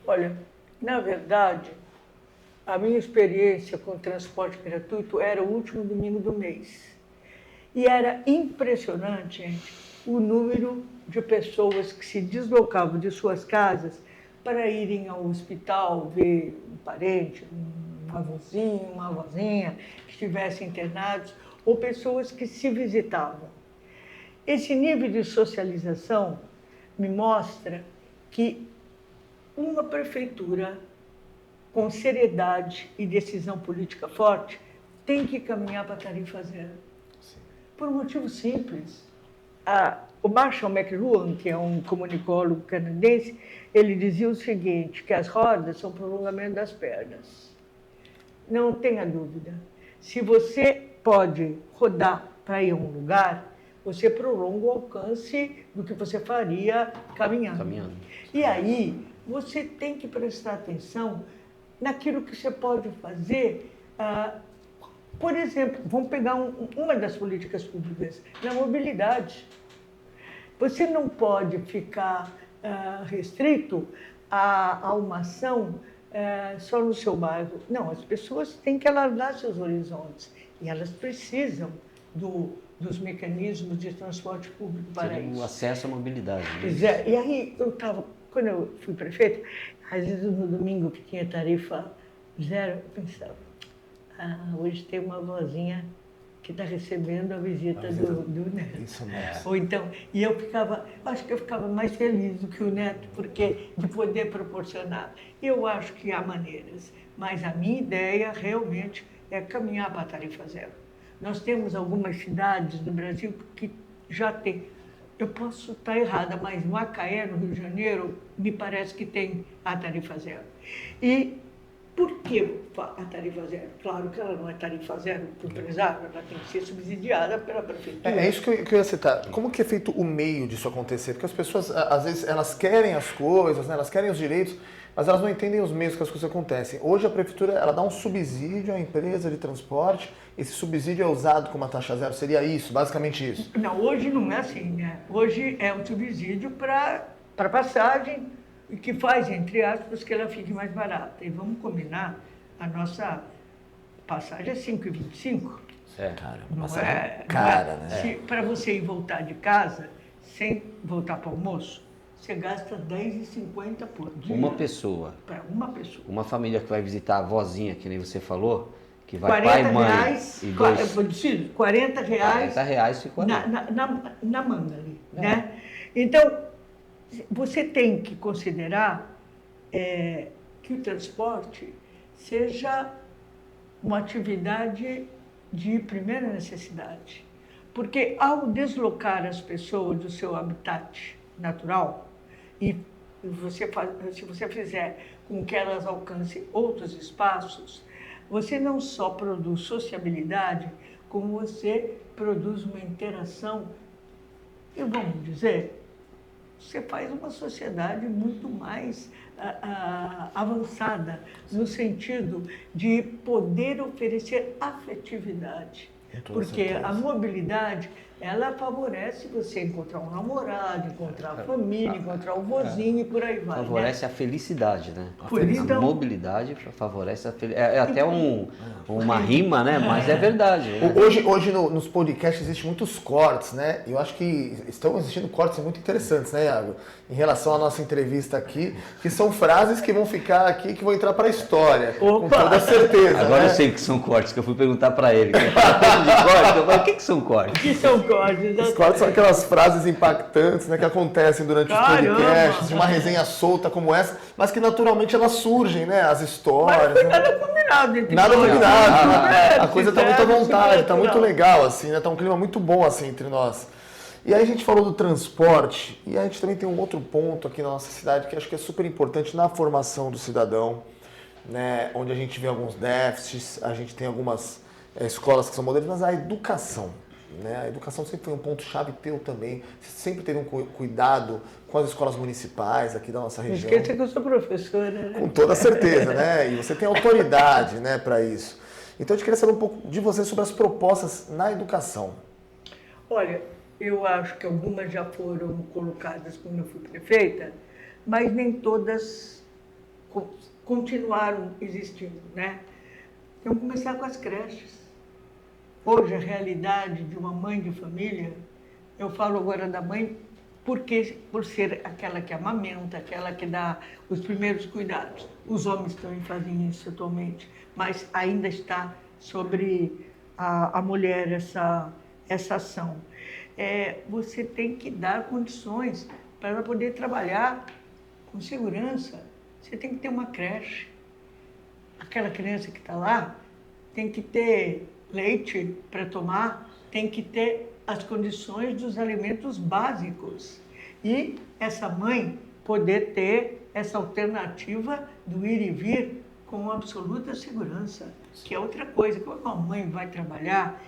Olha, na verdade, a minha experiência com o transporte gratuito era o último domingo do mês. E era impressionante, gente, o número de pessoas que se deslocavam de suas casas para irem ao hospital ver um parente, um avôzinho, uma avózinha que estivessem internados, ou pessoas que se visitavam. Esse nível de socialização me mostra que uma prefeitura com seriedade e decisão política forte tem que caminhar para a tarifa zero. Por um motivo simples. O Marshall McLuhan, que é um comunicólogo canadense, ele dizia o seguinte, que as rodas são prolongamento das pernas. Não tenha dúvida. Se você pode rodar para ir a um lugar, você prolonga o alcance do que você faria caminhando. E aí, você tem que prestar atenção naquilo que você pode fazer. Por exemplo, vamos pegar uma das políticas públicas, na mobilidade. Você não pode ficar restrito a uma ação só no seu bairro. Não, as pessoas têm que alargar seus horizontes e elas precisam dos mecanismos de transporte público para isso. O acesso à mobilidade. Né? Pois é, e aí quando eu fui prefeita, às vezes no domingo que tinha tarifa zero, eu pensava, hoje tem uma vozinha que está recebendo a visita do neto. Isso mesmo. Ou então, acho que eu ficava mais feliz do que o neto, porque de poder proporcionar. Eu acho que há maneiras, mas a minha ideia realmente é caminhar para a tarifa zero. Nós temos algumas cidades no Brasil que já têm. Eu posso estar errada, mas Macaé, no Rio de Janeiro, me parece que tem a tarifa zero. E por que a tarifa zero? Claro que ela não é tarifa zero para o empresário, ela tem que ser subsidiada pela prefeitura. É isso que eu ia citar. Como que é feito o meio disso acontecer? Porque as pessoas, às vezes, elas querem as coisas, né? Elas querem os direitos, mas elas não entendem os meios que as coisas acontecem. Hoje a prefeitura ela dá um subsídio à empresa de transporte, esse subsídio é usado com uma taxa zero, seria isso, basicamente isso? Não, hoje não é assim, né? Hoje é um subsídio para passagem, que faz, entre aspas, que ela fique mais barata. E vamos combinar, a nossa passagem é 5,25. Certo. Cara, Não passagem é cara, né? Para você ir voltar de casa, sem voltar para o almoço, você gasta R$10,50 por dia. Uma pessoa. Para uma pessoa. Uma família que vai visitar a avózinha, que nem você falou, que vai pai, mãe reais, e dois... R$40 R$40 ficou ali. na manga ali, né? Então, você tem que considerar que o transporte seja uma atividade de primeira necessidade. Porque ao deslocar as pessoas do seu habitat natural, e se você fizer com que elas alcancem outros espaços, você não só produz sociabilidade, como você produz uma interação, e vamos dizer, você faz uma sociedade muito mais avançada, no sentido de poder oferecer afetividade. Porque a mobilidade, ela favorece você encontrar um namorado, encontrar a família, encontrar o vozinho e por aí vai. Favorece a felicidade, né? Então, a mobilidade favorece a felicidade. É até uma rima, né? Mas é verdade. Né? Hoje nos podcasts existem muitos cortes, né? Eu acho que estão existindo cortes muito interessantes, né, Iago? Em relação à nossa entrevista aqui, que são frases que vão ficar aqui, que vão entrar para a história. Opa! Com toda certeza. Agora né? eu sei o que são cortes, que eu fui perguntar para ele. De corte, eu falei, o que são cortes? que são cortes? Os cortes são aquelas frases impactantes, né, que acontecem durante os podcasts, de uma resenha solta como essa, mas que naturalmente elas surgem, né? As histórias. Mas não foi né? nada combinado entre Nada nós. combinado. A coisa tá muito à vontade, tá muito natural. legal, assim, né? Tá um clima muito bom, assim, entre nós. E aí a gente falou do transporte, e a gente também tem um outro ponto aqui na nossa cidade que acho que é super importante na formação do cidadão, né? Onde a gente vê alguns déficits, a gente tem algumas escolas que são modelos, mas a educação, né? A educação sempre foi um ponto-chave teu também. Você sempre teve um cuidado com as escolas municipais aqui da nossa região. Não esqueça que eu sou professora, né? Com toda certeza, né? E você tem autoridade, né, para isso. Então, a gente queria saber um pouco de você sobre as propostas na educação. Olha, eu acho que algumas já foram colocadas quando eu fui prefeita, mas nem todas continuaram existindo, né? Vamos começar com as creches. Hoje, a realidade de uma mãe de família, eu falo agora da mãe porque por ser aquela que amamenta, aquela que dá os primeiros cuidados. Os homens também fazem isso atualmente, mas ainda está sobre a mulher essa ação. Você tem que dar condições para ela poder trabalhar com segurança. Você tem que ter uma creche. Aquela criança que está lá tem que ter leite para tomar, tem que ter as condições dos alimentos básicos. E essa mãe poder ter essa alternativa do ir e vir com absoluta segurança, que é outra coisa. Quando a mãe vai trabalhar,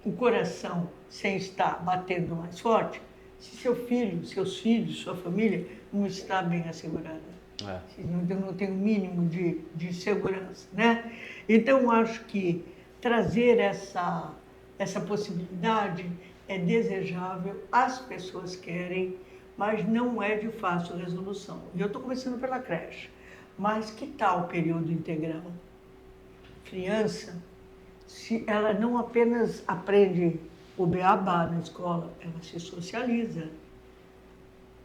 o coração sem estar batendo mais forte, se seu filho, seus filhos, sua família não está bem assegurada. Se não tem o mínimo de segurança, né? Então, acho que trazer essa possibilidade é desejável, as pessoas querem, mas não é de fácil resolução. E eu estou começando pela creche, mas que tal o período integral? Criança, se ela não apenas aprende o beabá na escola, ela se socializa.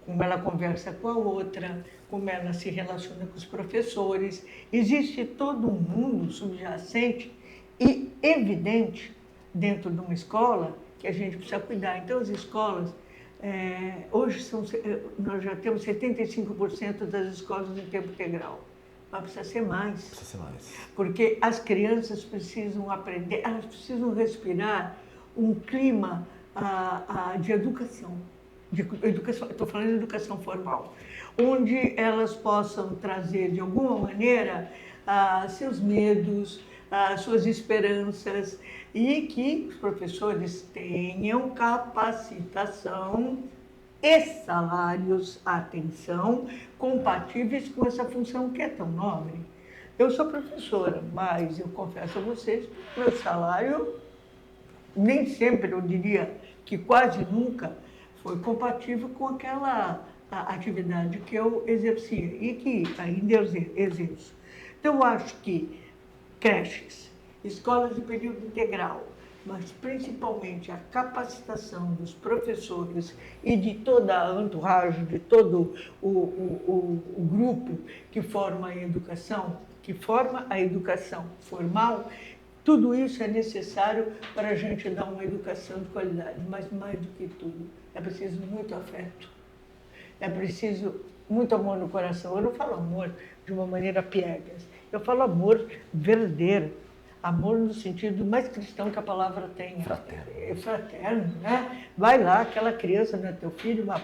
Como ela conversa com a outra, como ela se relaciona com os professores. Existe todo um mundo subjacente e evidente dentro de uma escola que a gente precisa cuidar. Então, as escolas, hoje nós já temos 75% das escolas em tempo integral. Mas precisa ser mais. Precisa ser mais. Porque as crianças precisam aprender, elas precisam respirar um clima de educação. Estou falando de educação formal, onde elas possam trazer, de alguma maneira, seus medos, suas esperanças, e que os professores tenham capacitação e salários, atenção, compatíveis com essa função que é tão nobre. Eu sou professora, mas eu confesso a vocês, meu salário, nem sempre, eu diria que quase nunca, foi compatível com aquela atividade que eu exercia e que ainda exerço. Então, eu acho que creches, escolas de período integral, mas principalmente a capacitação dos professores e de toda a entourage, de todo o grupo que forma a educação formal, tudo isso é necessário para a gente dar uma educação de qualidade, mas mais do que tudo, é preciso muito afeto, é preciso muito amor no coração. Eu não falo amor de uma maneira piegas, eu falo amor verdadeiro, amor no sentido mais cristão que a palavra tem. Fraterno. É fraterno, né? Vai lá, aquela criança não é teu filho, mas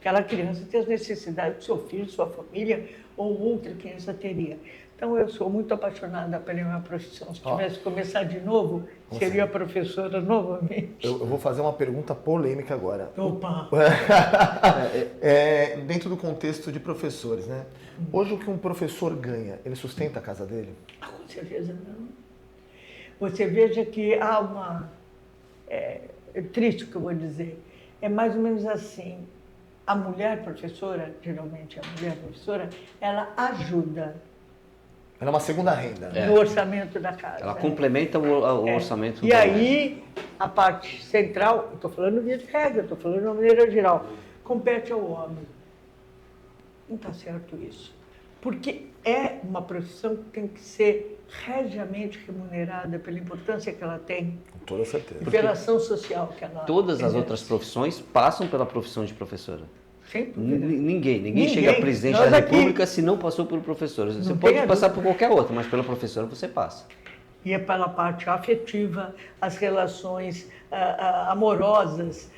aquela criança tem as necessidades do seu filho, sua família ou outra criança teria. Então, eu sou muito apaixonada pela minha profissão. Se tivesse que começar de novo, seria professora novamente. Eu vou fazer uma pergunta polêmica agora. Opa! Dentro do contexto de professores, né? Hoje, o que um professor ganha, ele sustenta a casa dele? Com certeza não. Você veja que há uma... É triste o que eu vou dizer. É mais ou menos assim. A mulher professora, geralmente a mulher professora, ela ajuda. Ela é uma segunda renda. No orçamento da casa. Ela complementa o orçamento. E aí, a parte central, estou falando via de regra, estou falando de uma maneira geral, compete ao homem. Não está certo isso. Porque é uma profissão que tem que ser regiamente remunerada pela importância que ela tem. Com toda certeza. E pela ação social que ela Todas as exerce. outras profissões passam pela profissão de professora. Sem dúvida. Ninguém chega a presidente Nós da aqui- República se não passou pelo professor. Você Não pode tem passar dúvida. por qualquer outra, mas pela professora você passa. E é pela parte afetiva, as relações amorosas,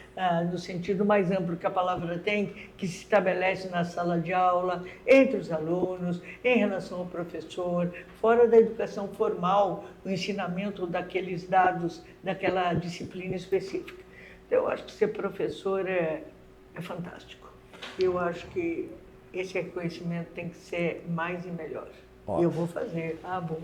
no sentido mais amplo que a palavra tem, que se estabelece na sala de aula, entre os alunos, em relação ao professor, fora da educação formal, o ensinamento daqueles dados, daquela disciplina específica. Então, eu acho que ser professor é fantástico. Eu acho que esse reconhecimento tem que ser mais e melhor. E eu vou fazer. Bom.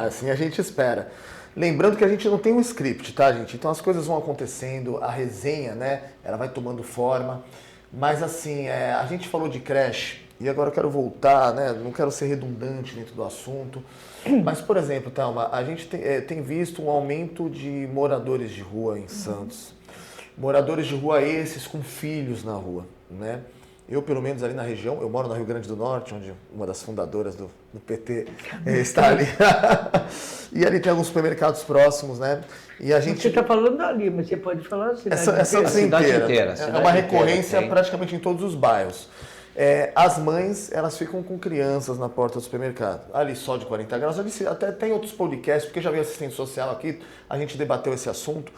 Assim a gente espera. Lembrando que a gente não tem um script, tá, gente? Então as coisas vão acontecendo, a resenha, né? Ela vai tomando forma. Mas assim, a gente falou de creche e agora eu quero voltar, né? Não quero ser redundante dentro do assunto. Mas, por exemplo, Thelma, a gente tem visto um aumento de moradores de rua em Santos. Moradores de rua esses com filhos na rua, né? Eu, pelo menos ali na região, eu moro no Rio Grande do Norte, onde uma das fundadoras do PT está ali. E ali tem alguns supermercados próximos, né? E a gente... Você está falando ali, mas você pode falar a cidade Essa cidade inteira. É uma recorrência tem. praticamente em todos os bairros. As mães, elas ficam com crianças na porta do supermercado. Ali sol de 40 graus. Até tem outros podcasts, porque já veio assistente social aqui, a gente debateu esse assunto.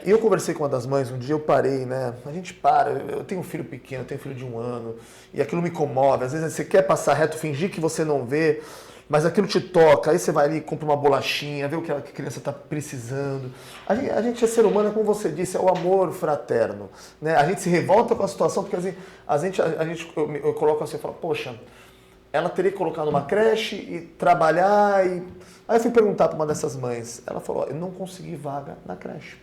E eu conversei com uma das mães um dia, eu parei, né? A gente para, eu tenho um filho pequeno, eu tenho um filho de 1 ano, e aquilo me comove. Às vezes você quer passar reto, fingir que você não vê, mas aquilo te toca. Aí você vai ali, compra uma bolachinha, vê o que a criança está precisando. A gente é ser humano, como você disse, é o amor fraterno, né? A gente se revolta com a situação, porque assim, eu coloco assim, eu falo, poxa, ela teria que colocar numa creche e trabalhar e... Aí eu fui perguntar para uma dessas mães, ela falou, eu não consegui vaga na creche,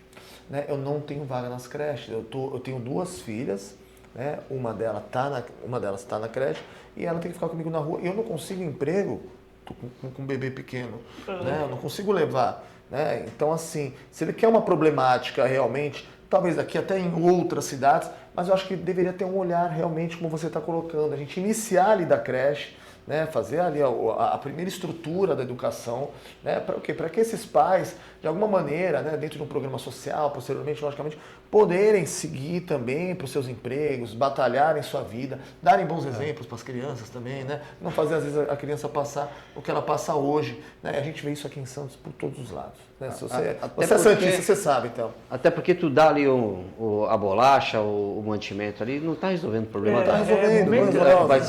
né? Eu não tenho vaga nas creches, eu tenho 2 filhas, né? Uma delas está na creche e ela tem que ficar comigo na rua e eu não consigo emprego com um bebê pequeno, né? Eu não consigo levar, né? Então assim, se ele quer uma problemática realmente, talvez aqui até em outras cidades, mas eu acho que deveria ter um olhar realmente como você está colocando, a gente iniciar ali da creche, né, fazer ali a primeira estrutura da educação, né, para o quê? Para que esses pais, de alguma maneira, né, dentro de um programa social, posteriormente, logicamente, poderem seguir também para os seus empregos, batalharem sua vida, darem bons exemplos para as crianças também, né, não fazer às vezes a criança passar o que ela passa hoje, né, a gente vê isso aqui em Santos por todos os lados, né, se você é santista, você sabe, então. Até porque tu dá ali a bolacha, o mantimento ali, não está resolvendo o problema da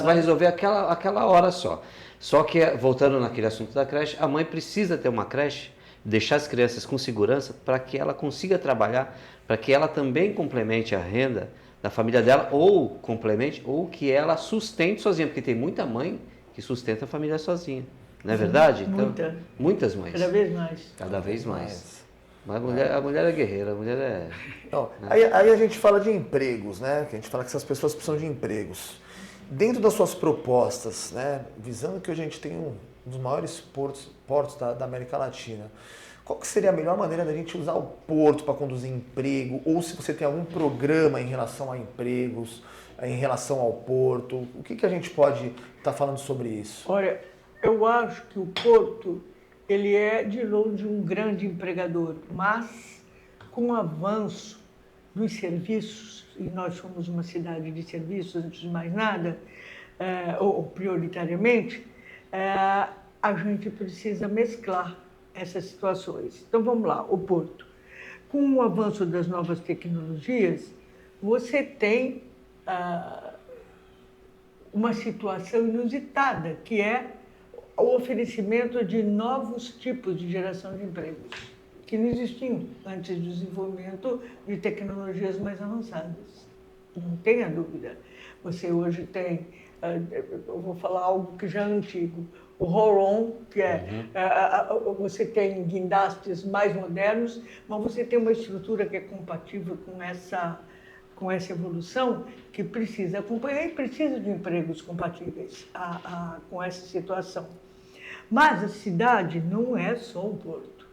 vai resolver aquela hora só. Só que, voltando naquele assunto da creche, a mãe precisa ter uma creche, deixar as crianças com segurança para que ela consiga trabalhar, para que ela também complemente a renda da família dela, ou complemente, ou que ela sustente sozinha, porque tem muita mãe que sustenta a família sozinha. Não é verdade? Então, muitas mães. Cada vez mais. Cada vez mais. Mas a mulher é guerreira, a mulher é... Não, né? Aí a gente fala de empregos, né? Que a gente fala que essas pessoas precisam de empregos. Dentro das suas propostas, né? Visando que hoje a gente tem um dos maiores portos da América Latina, qual que seria a melhor maneira da gente usar o porto para conduzir emprego? Ou se você tem algum programa em relação a empregos, em relação ao porto, o que a gente pode estar falando sobre isso? Olha, eu acho que o porto, ele é de longe um grande empregador, mas com o avanço dos serviços, e nós somos uma cidade de serviços, antes de mais nada, ou prioritariamente, a gente precisa mesclar essas situações. Então vamos lá, o porto. Com o avanço das novas tecnologias, você tem uma situação inusitada, que é o oferecimento de novos tipos de geração de empregos, que não existiam antes do desenvolvimento de tecnologias mais avançadas. Não tenha dúvida. Você hoje tem, eu vou falar algo que já é antigo, o roll-on, que você tem guindastes mais modernos, mas você tem uma estrutura que é compatível com essa evolução, que precisa acompanhar e precisa de empregos compatíveis com essa situação. Mas a cidade não é só um porto.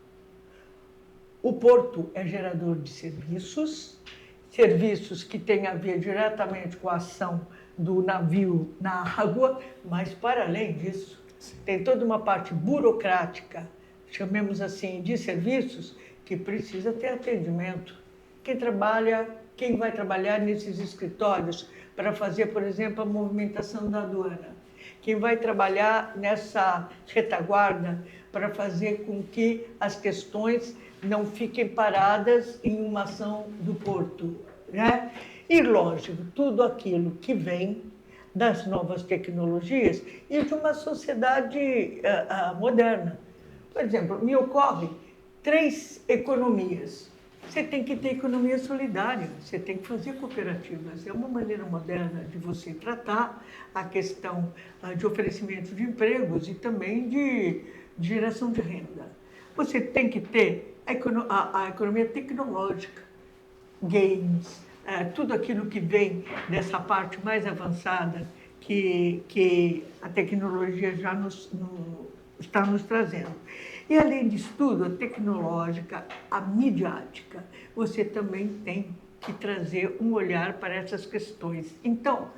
O porto é gerador de serviços que têm a ver diretamente com a ação do navio na água, mas para além disso, tem toda uma parte burocrática, chamemos assim, de serviços, que precisa ter atendimento. Quem vai trabalhar nesses escritórios para fazer, por exemplo, a movimentação da aduana? Quem vai trabalhar nessa retaguarda para fazer com que as questões não fiquem paradas em uma ação do porto, né? E, lógico, tudo aquilo que vem das novas tecnologias e de uma sociedade moderna. Por exemplo, me ocorre 3 economias. Você tem que ter economia solidária, você tem que fazer cooperativas. É uma maneira moderna de você tratar a questão de oferecimento de empregos e também de geração de renda. Você tem que ter a economia tecnológica, games, tudo aquilo que vem dessa parte mais avançada que a tecnologia já está nos trazendo. E além disso tudo, a tecnológica, a midiática, você também tem que trazer um olhar para essas questões. Então,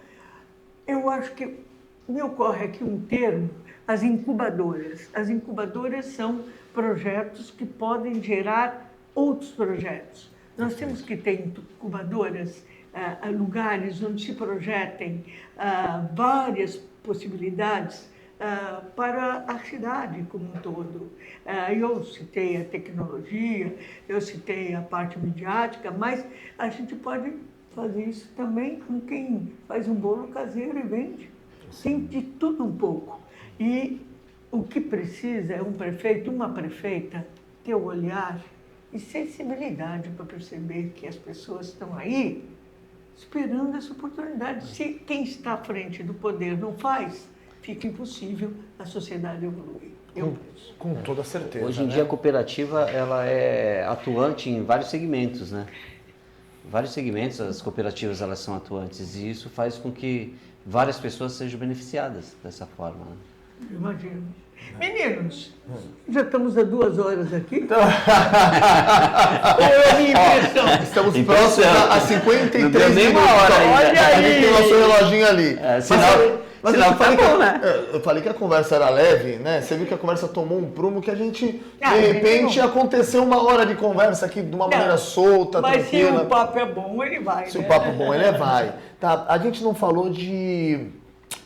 eu acho que me ocorre aqui um termo, as incubadoras. As incubadoras são projetos que podem gerar outros projetos. Nós temos que ter incubadoras, lugares onde se projetem várias possibilidades para a cidade como um todo. Eu citei a tecnologia, eu citei a parte midiática, mas a gente pode fazer isso também com quem faz um bolo caseiro e vende. Tem de tudo um pouco. E o que precisa é um prefeito, uma prefeita, ter o olhar e sensibilidade para perceber que as pessoas estão aí esperando essa oportunidade. Se quem está à frente do poder não faz, fica impossível a sociedade evoluir. Com toda certeza. Hoje em dia a cooperativa ela é atuante em vários segmentos, né? Vários segmentos as cooperativas elas são atuantes e isso faz com que várias pessoas sejam beneficiadas dessa forma. Né? Imagino. Meninos, já estamos há 2 horas aqui. Então... Ou é a minha impressão? Estamos próximos a 53 não deu nem minutos. uma hora ainda. Olha aí! A gente tem o nosso reloginho ali. Mas eu falei, tá bom, né? Eu falei que a conversa era leve, né? Você viu que a conversa tomou um prumo que a gente, de repente, não. Aconteceu 1 hora de conversa aqui de uma maneira solta, mas tranquila. Mas se o papo é bom, ele vai. Se o papo é bom, ele vai. Tá, a gente não falou de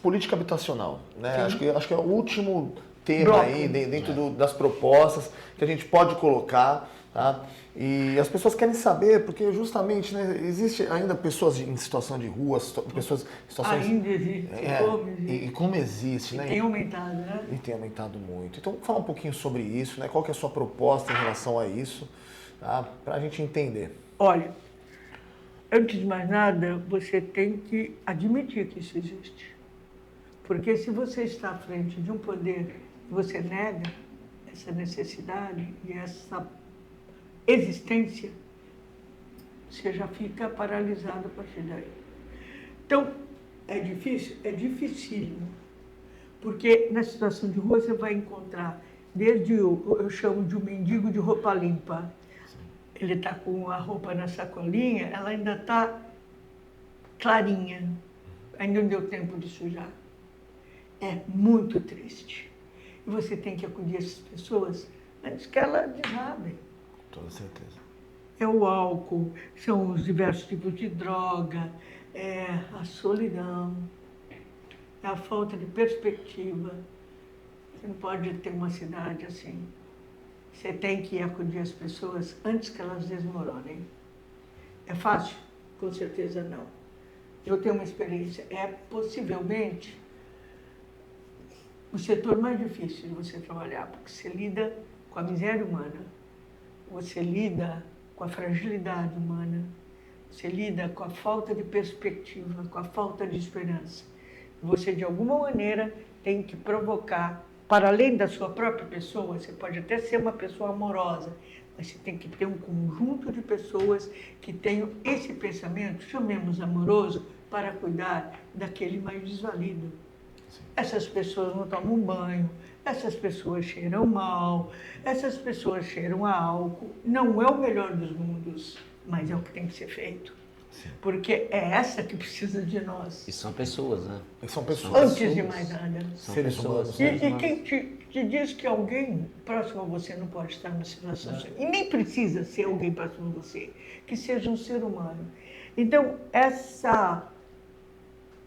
política habitacional, né? Acho que é o último tema aí dentro das propostas que a gente pode colocar, tá? E as pessoas querem saber, porque justamente, né, existe ainda pessoas em situação de rua, pessoas em situações... Ainda existe, como existe. E como existe, né? E tem aumentado, né? E tem aumentado muito. Então, fala um pouquinho sobre isso, né? Qual que é a sua proposta em relação a isso, tá? Para a gente entender. Olha, antes de mais nada, você tem que admitir que isso existe. Porque se você está à frente de um poder e você nega essa necessidade e essa existência, você já fica paralisado a partir daí. Então, é difícil? É dificílimo. Porque na situação de rua você vai encontrar, desde eu chamo de um mendigo de roupa limpa. Ele está com a roupa na sacolinha, ela ainda está clarinha, ainda não deu tempo de sujar. É muito triste. E você tem que acudir essas pessoas antes que elas desabem. Com toda certeza. É o álcool, são os diversos tipos de droga, é a solidão, é a falta de perspectiva. Você não pode ter uma cidade assim. Você tem que acudir as pessoas antes que elas desmoronem. É fácil? Com certeza não. Eu tenho uma experiência. É possivelmente o setor mais difícil de você trabalhar, porque você lida com a miséria humana, você lida com a fragilidade humana, você lida com a falta de perspectiva, com a falta de esperança. Você, de alguma maneira, tem que provocar, para além da sua própria pessoa, você pode até ser uma pessoa amorosa, mas você tem que ter um conjunto de pessoas que tenham esse pensamento, chamemos amoroso, para cuidar daquele mais desvalido. Essas pessoas não tomam banho, essas pessoas cheiram mal, essas pessoas cheiram a álcool. Não é o melhor dos mundos, mas é o que tem que ser feito. Sim. Porque é essa que precisa de nós. E são pessoas, né? São pessoas. Antes de mais nada. São seres humanos. E quem te diz que alguém próximo a você não pode estar numa situação assim? E nem precisa ser alguém próximo a você, que seja um ser humano. Então, essa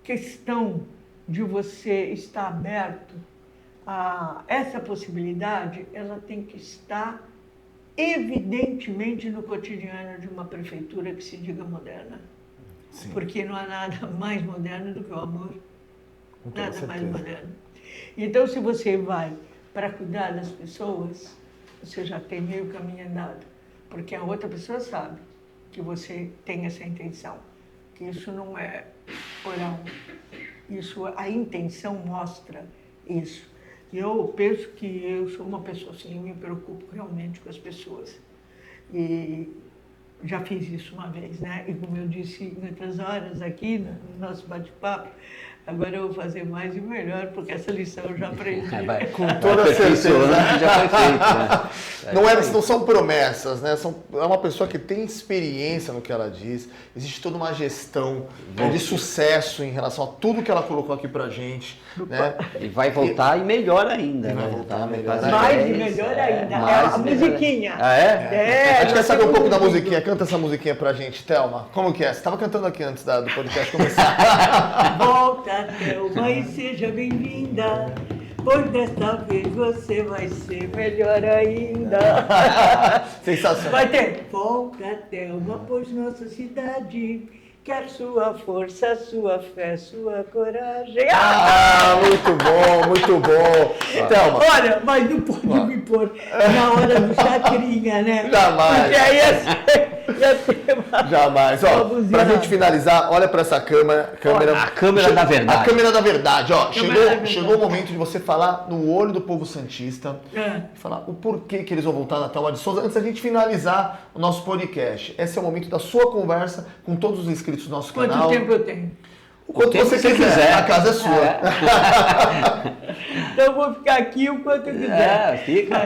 questão de você estar aberto a essa possibilidade, ela tem que estar evidentemente no cotidiano de uma prefeitura que se diga moderna. Sim. Porque não há nada mais moderno do que o amor. Nada mais moderno. Então, se você vai para cuidar das pessoas, você já tem meio caminho andado. Porque a outra pessoa sabe que você tem essa intenção. Que isso não é oral. Isso, a intenção mostra isso. Eu penso que eu sou uma pessoa assim, eu me preocupo realmente com as pessoas. E já fiz isso uma vez, né? E como eu disse em outras horas aqui, no nosso bate-papo, Agora eu vou fazer mais e melhor, porque essa lição eu já aprendi. Com toda certeza. Já foi feito, né? Não são promessas, né? É uma pessoa que tem experiência no que ela diz. Existe toda uma gestão de sucesso em relação a tudo que ela colocou aqui pra gente. Né? E vai voltar e melhor ainda. Vai voltar melhor ainda. Mais e melhor ainda. A musiquinha. Ah, é? A gente quer saber um pouco da musiquinha. Canta essa musiquinha pra gente, Thelma. Como que é? Você estava cantando aqui antes do podcast começar. Volta, Thelma, e seja bem-vinda, pois desta vez você vai ser melhor ainda. Sensacional. Vai ter. Volta, Thelma, pois nossa cidade quer sua força, sua fé, sua coragem. Muito bom, muito bom. Thelma. Olha, mas não pode me pôr na hora do chacrinha, né? Jamais. Porque aí ia ter Jamais. Ó, pra gente finalizar, olha pra essa câmera. A câmera da verdade. A câmera da verdade, ó. Chegou o momento de você falar no olho do povo santista. Falar o porquê que eles vão voltar na Thelma de Souza antes da gente finalizar o nosso podcast. Esse é o momento da sua conversa com todos os inscritos do nosso canal. Quanto tempo eu tenho? O quanto você quiser. A casa é sua. Então eu vou ficar aqui o quanto eu quiser. Fica.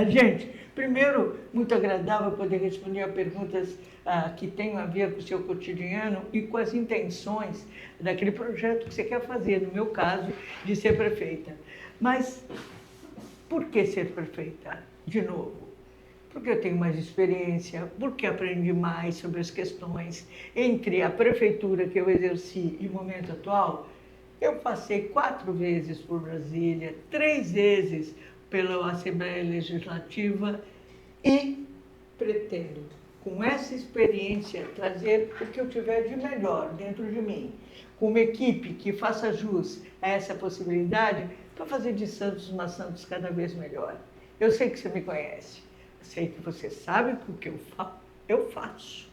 Gente, primeiro, muito agradável poder responder a perguntas que tenham a ver com o seu cotidiano e com as intenções daquele projeto que você quer fazer, no meu caso, de ser prefeita. Mas por que ser prefeita? De novo, porque eu tenho mais experiência, porque aprendi mais sobre as questões entre a prefeitura que eu exerci e o momento atual. Eu passei 4 vezes por Brasília, 3 vezes pela Assembleia Legislativa e pretendo, com essa experiência, trazer o que eu tiver de melhor dentro de mim, com uma equipe que faça jus a essa possibilidade para fazer de Santos uma Santos cada vez melhor. Eu sei que você me conhece. Sei que você sabe que o que eu faço.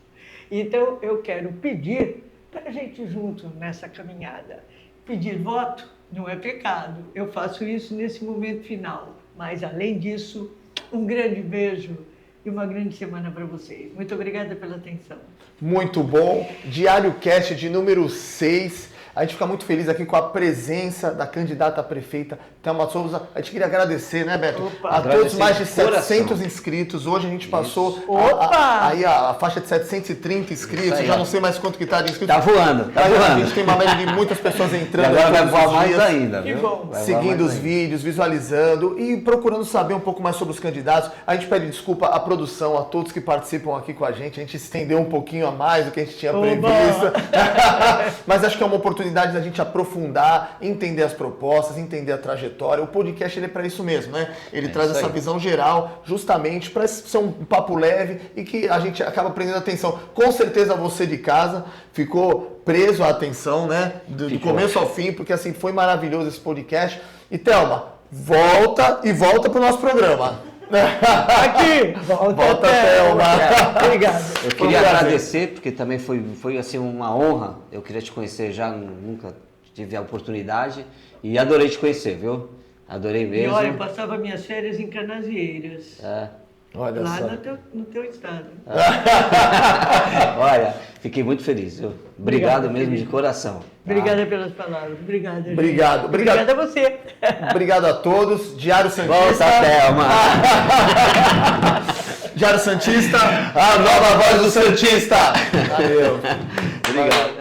Então, eu quero pedir para a gente junto nessa caminhada. Pedir voto não é pecado. Eu faço isso nesse momento final. Mas, além disso, um grande beijo e uma grande semana para vocês. Muito obrigada pela atenção. Muito bom. Diário Cast de número 6. A gente fica muito feliz aqui com a presença da candidata a prefeita, Thelma Souza. A gente queria agradecer, né, Beto? A todos mais de 700 inscritos. Hoje a gente passou a faixa de 730 inscritos. Já não sei mais quanto que está de inscritos. Tá voando, tá voando. A gente tem uma média de muitas pessoas entrando. E agora vai voar mais ainda. Que bom. Seguindo os vídeos, visualizando e procurando saber um pouco mais sobre os candidatos. A gente pede desculpa à produção, a todos que participam aqui com a gente. A gente estendeu um pouquinho a mais do que a gente tinha previsto. Mas acho que é uma oportunidade da gente aprofundar, entender as propostas, entender a trajetória. O podcast ele é para isso mesmo, né? Ele traz essa visão geral justamente para ser um papo leve e que a gente acaba prendendo atenção. Com certeza você de casa ficou preso à atenção, né? Do começo ao fim, porque assim foi maravilhoso esse podcast. E Thelma, volta para o nosso programa. Aqui! Volta Thelma! Obrigado. Eu queria agradecer, porque também foi assim, uma honra. Eu queria te conhecer já, nunca tive a oportunidade. E adorei te conhecer, viu? Adorei mesmo. E olha, eu passava minhas férias em Canasvieiras. Olha lá só. No teu estado. Olha, fiquei muito feliz, viu? Obrigado mesmo, de coração. Obrigada pelas palavras. Obrigada, gente. Obrigado. Obrigada a você. Obrigado a todos. Diário Santista. Volta, Thelma. Diário Santista, a nova voz do Santista. Valeu. Obrigado.